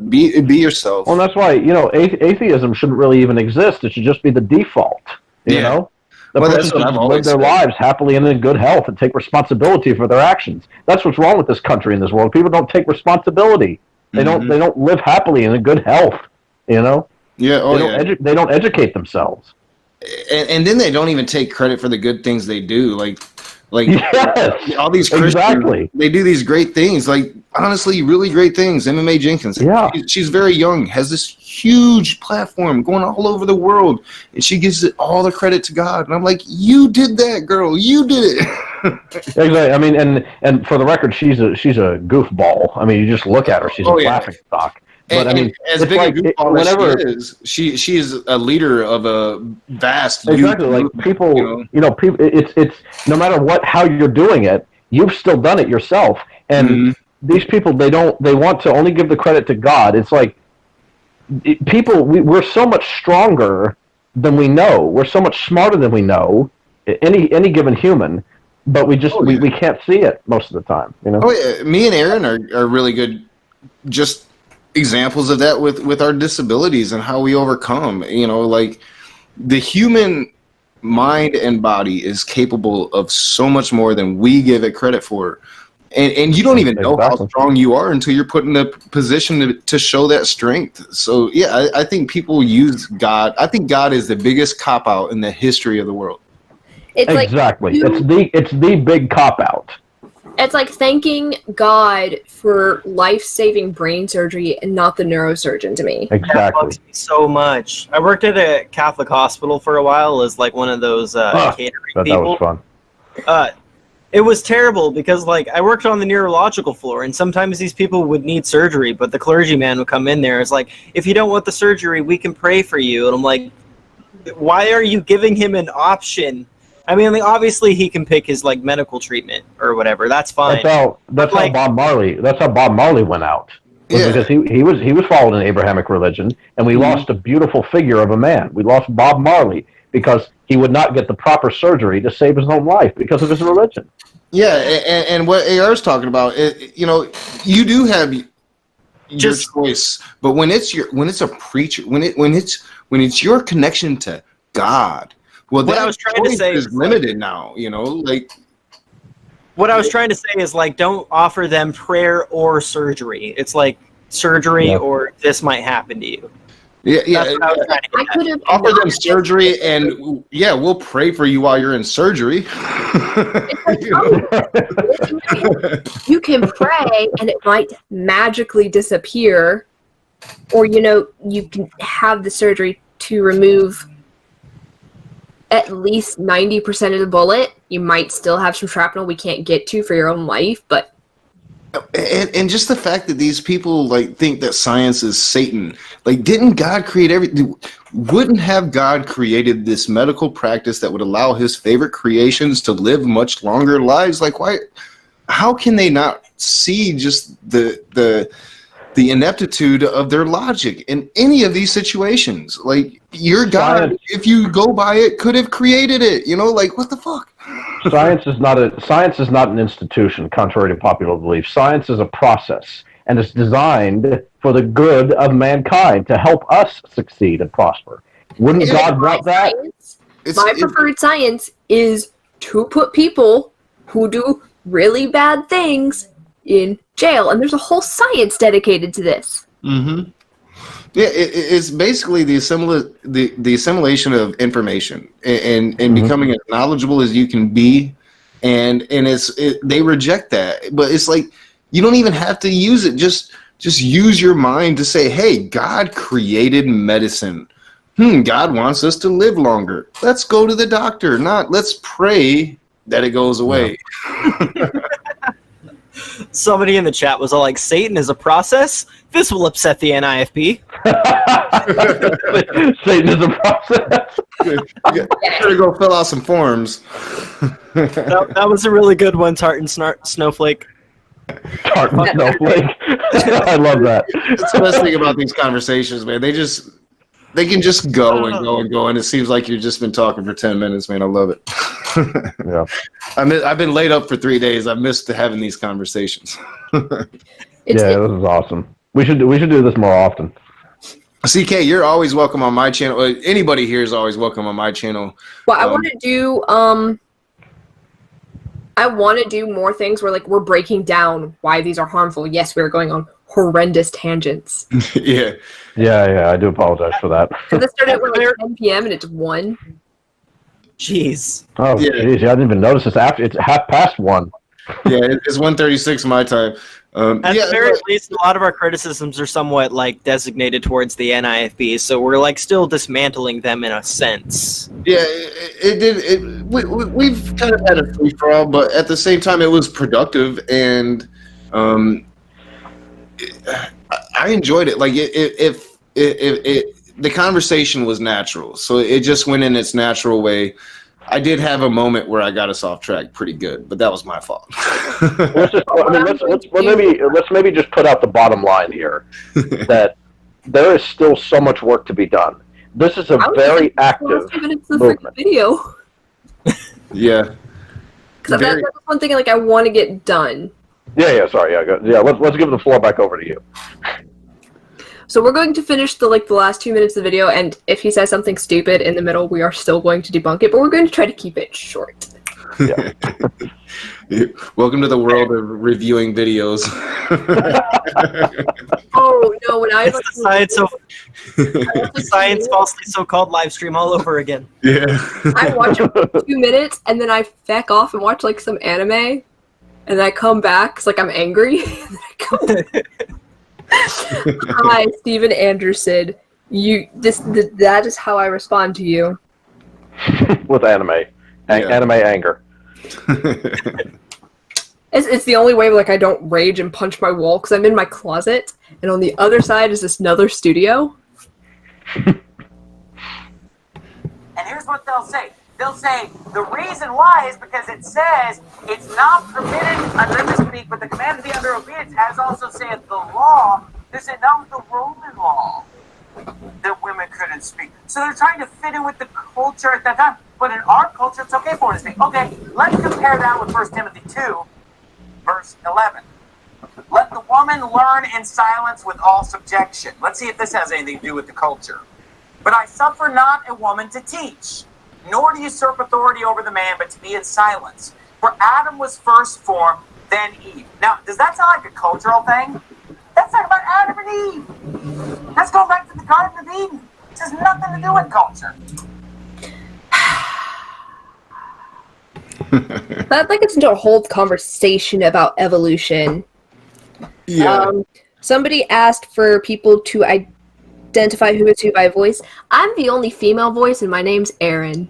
Speaker 1: Be yourself.
Speaker 3: Well, that's why atheism shouldn't really even exist. It should just be the default. You know, the person should live their lives happily and in good health and take responsibility for their actions. That's what's wrong with this country and this world. People don't take responsibility. They don't live happily and in good health.
Speaker 1: Yeah. Oh, yeah.
Speaker 3: They don't educate themselves.
Speaker 1: And then they don't even take credit for the good things they do. Like
Speaker 3: Yes,
Speaker 1: all these Christians,
Speaker 3: exactly.
Speaker 1: they do these great things. Like honestly, really great things. MMA Jenkins.
Speaker 3: Yeah.
Speaker 1: She's very young, has this huge platform going all over the world, and she gives it all the credit to God. And I'm like, you did that, girl. You did it.
Speaker 3: Exactly. I mean, and for the record, she's a goofball. I mean, you just look at her; she's a laughing stock. But
Speaker 1: And,
Speaker 3: I mean,
Speaker 1: as
Speaker 3: it's
Speaker 1: big
Speaker 3: like
Speaker 1: a goofball
Speaker 3: whenever
Speaker 1: as she is, she is a leader of a vast
Speaker 3: exactly like people, people. It's no matter how you're doing it, you've still done it yourself. And these people, they want to only give the credit to God. It's like we're so much stronger than we know. We're so much smarter than we know. Any given human. But we just we can't see it most of the time, you know.
Speaker 1: Oh yeah, me and Aerin are really good, just examples of that with our disabilities and how we overcome. You know, like the human mind and body is capable of so much more than we give it credit for, and you don't even know how strong you are until you're put in a position to show that strength. So yeah, I think people use God. I think God is the biggest cop out in the history of the world.
Speaker 4: It's
Speaker 3: exactly. It's the big cop out.
Speaker 4: It's like thanking God for life-saving brain surgery and not the neurosurgeon to me.
Speaker 3: Exactly.
Speaker 2: That bugs me so much. I worked at a Catholic hospital for a while as like one of those catering people.
Speaker 3: That was fun.
Speaker 2: It was terrible because like I worked on the neurological floor, and sometimes these people would need surgery, but the clergyman would come in there. It's like, if you don't want the surgery, we can pray for you. And I'm like, why are you giving him an option? I mean, obviously he can pick his like medical treatment or whatever. That's fine.
Speaker 3: That's how Bob Marley went out. Because he was following an Abrahamic religion, and we lost a beautiful figure of a man. We lost Bob Marley because he would not get the proper surgery to save his own life because of his religion.
Speaker 1: Yeah, and what AR's talking about, you do have your choice, but when it's a preacher, when it's your connection to God. Well,
Speaker 2: what I was trying to say
Speaker 1: is limited now, like.
Speaker 2: What I was trying to say is, like, don't offer them prayer or surgery. It's like surgery or this might happen to you.
Speaker 1: Yeah.
Speaker 4: I could have
Speaker 1: offer them surgery, and we'll pray for you while you're in surgery.
Speaker 4: You can pray, and it might magically disappear, or you can have the surgery to remove at least 90% of the bullet. You might still have some shrapnel we can't get to for your own life, but
Speaker 1: and just the fact that these people like think that science is Satan. Like, didn't God create everything? Wouldn't have God created this medical practice that would allow his favorite creations to live much longer lives? Like, why? How can they not see just the ineptitude of their logic in any of these situations? Like, your God, if you go by it, could have created it. Like, what the fuck?
Speaker 3: Science is not an institution, contrary to popular belief. Science is a process, and it's designed for the good of mankind to help us succeed and prosper. Wouldn't God want that?
Speaker 4: My preferred science is to put people who do really bad things in jail, and there's a whole science dedicated to this.
Speaker 1: Mm-hmm. Yeah, it's basically the assimilation of information and becoming as knowledgeable as you can be, and they reject that. But it's like, you don't even have to use it. Just use your mind to say, hey, God created medicine. God wants us to live longer. Let's go to the doctor. Not let's pray that it goes away.
Speaker 2: Yeah. Somebody in the chat was all like, Satan is a process? This will upset the NIFP.
Speaker 3: Satan is a process.
Speaker 1: You gotta go fill out some forms.
Speaker 2: That was a really good one, Tartan Snowflake.
Speaker 3: Tartan Snowflake. I love that.
Speaker 1: That's the best thing about these conversations, man. They can just go and go and go, and it seems like you've just been talking for 10 minutes, man. I love it.
Speaker 3: Yeah.
Speaker 1: I've been laid up for 3 days. I've missed having these conversations.
Speaker 3: This is awesome. We should do this more often.
Speaker 1: CK, you're always welcome on my channel. Anybody here is always welcome on my channel.
Speaker 4: Well, I want to do more things where like we're breaking down why these are harmful. Yes, we're going on horrendous tangents.
Speaker 1: Yeah.
Speaker 3: Yeah, I do apologize for that.
Speaker 4: Because I started at like 10 p.m. and it's 1.
Speaker 2: Jeez.
Speaker 3: Oh,
Speaker 1: Yeah.
Speaker 3: jeez, I didn't even notice this. After it's 1:30.
Speaker 1: Yeah, it's 1:36 my time.
Speaker 2: At
Speaker 1: Yeah,
Speaker 2: the very least, a lot of our criticisms are somewhat like designated towards the NIFB, so we're like still dismantling them in a sense.
Speaker 1: yeah, it did. We've kind of had a free for all, but at the same time, it was productive, and I enjoyed it. Like if the conversation was natural, so it just went in its natural way. I did have a moment where I got us off track pretty good, but that was my fault.
Speaker 3: Let's maybe just put out the bottom line here that there is still so much work to be done. This is a very active
Speaker 4: 2 minutes of the freaking
Speaker 3: movement.
Speaker 4: video.
Speaker 1: Yeah.
Speaker 4: Because that's one thing like I want to get done.
Speaker 3: Yeah. Sorry. Yeah. Let's give the floor back over to you.
Speaker 4: So we're going to finish the last 2 minutes of the video, and if he says something stupid in the middle, we are still going to debunk it, but we're going to try to keep it short.
Speaker 3: Yeah.
Speaker 1: Welcome to the world of reviewing videos.
Speaker 4: Oh no! When I
Speaker 2: It's the science falsely so-called live stream all over again.
Speaker 1: Yeah.
Speaker 4: I watch 2 minutes and then I feck off and watch like some anime, and then I come back because like I'm angry. Hi, Steven Anderson. That is how I respond to you.
Speaker 3: With anime anger.
Speaker 4: It's the only way like I don't rage and punch my wall because I'm in my closet, and on the other side is this another studio.
Speaker 5: And here's what they'll say. They'll say, the reason why is because it says it's not permitted under them to speak, but the command to be under obedience, as also saith the law. They say that was the Roman law that women couldn't speak. So they're trying to fit in with the culture at that time. But in our culture, it's okay for us to speak. Okay, let's compare that with 1 Timothy 2, verse 11. Let the woman learn in silence with all subjection. Let's see if this has anything to do with the culture. But I suffer not a woman to teach, nor to usurp authority over the man, but to be in silence. For Adam was first formed, then Eve. Now, does that sound like a cultural thing? That's talking about Adam and Eve. Let's go back to the Garden of Eden. This has nothing to do with culture.
Speaker 4: That gets into a whole conversation about evolution.
Speaker 1: Yeah.
Speaker 4: Somebody asked for people to identify who is who by voice. I'm the only female voice, and my name's Aerin.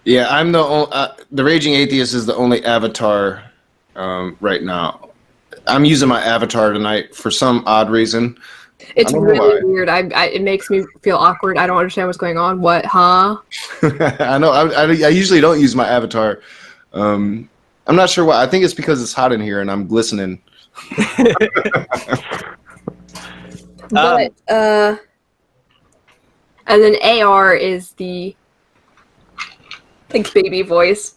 Speaker 1: Yeah, I'm the Raging Atheist is the only avatar right now. I'm using my avatar tonight for some odd reason.
Speaker 4: It's really weird. It makes me feel awkward. I don't understand what's going on. What, huh?
Speaker 1: I know. I usually don't use my avatar. I'm not sure why. I think it's because it's hot in here and I'm glistening.
Speaker 4: But and then AR is the baby voice.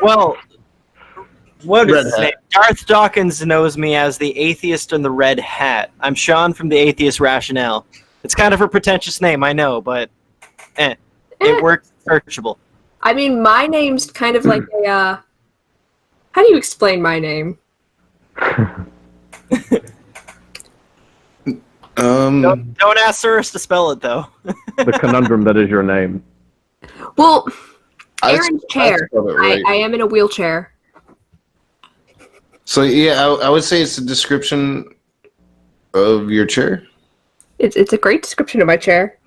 Speaker 2: Well, what is
Speaker 1: Red
Speaker 2: his
Speaker 1: hat.
Speaker 2: name? Darth Dawkins knows me as the Atheist in the Red Hat. I'm Sean from the Atheist Rationale. It's kind of a pretentious name, I know, but it works searchable.
Speaker 4: I mean, my name's kind of like a. How do you explain my name?
Speaker 2: Don't ask Cirrus to spell it, though.
Speaker 3: The conundrum that is your name.
Speaker 4: Well,
Speaker 1: I
Speaker 4: Aaron's chair.
Speaker 1: spelled it right.
Speaker 4: I am in a wheelchair.
Speaker 1: So yeah, I would say it's a description of your chair.
Speaker 4: It's a great description of my chair.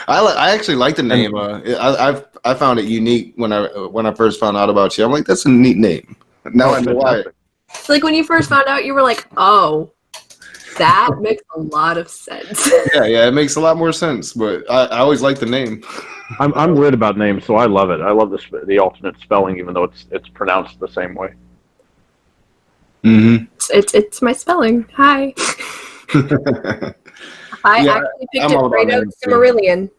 Speaker 1: I actually like the name. I found it unique when I first found out about you. I'm like, that's a neat name. Now I know why.
Speaker 4: So, like when you first found out, you were like, "Oh, that makes a lot of sense."
Speaker 1: Yeah, it makes a lot more sense. But I always like the name.
Speaker 3: I'm weird about names, so I love it. I love the alternate spelling, even though it's pronounced the same way.
Speaker 1: Mm-hmm.
Speaker 4: It's my spelling. Hi. I actually picked it right out of Cimmerillion.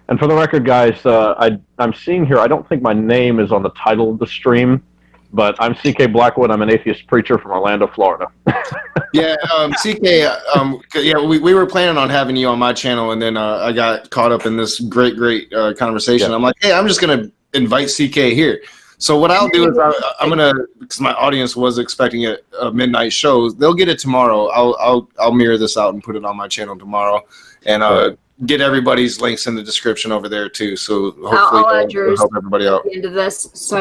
Speaker 3: And for the record, guys, I'm seeing here, I don't think my name is on the title of the stream, but I'm C.K. Blackwood. I'm an atheist preacher from Orlando, Florida.
Speaker 1: Yeah, CK. We were planning on having you on my channel, and then I got caught up in this great conversation.
Speaker 3: Yeah.
Speaker 1: I'm like, hey, I'm just gonna invite CK here. So what I'll do is I'm gonna, because my audience was expecting a midnight show. They'll get it tomorrow. I'll mirror this out and put it on my channel tomorrow, and get everybody's links in the description over there too. So hopefully
Speaker 4: I'll add
Speaker 1: it'll
Speaker 4: yours
Speaker 1: help everybody out.
Speaker 4: at the end of this. So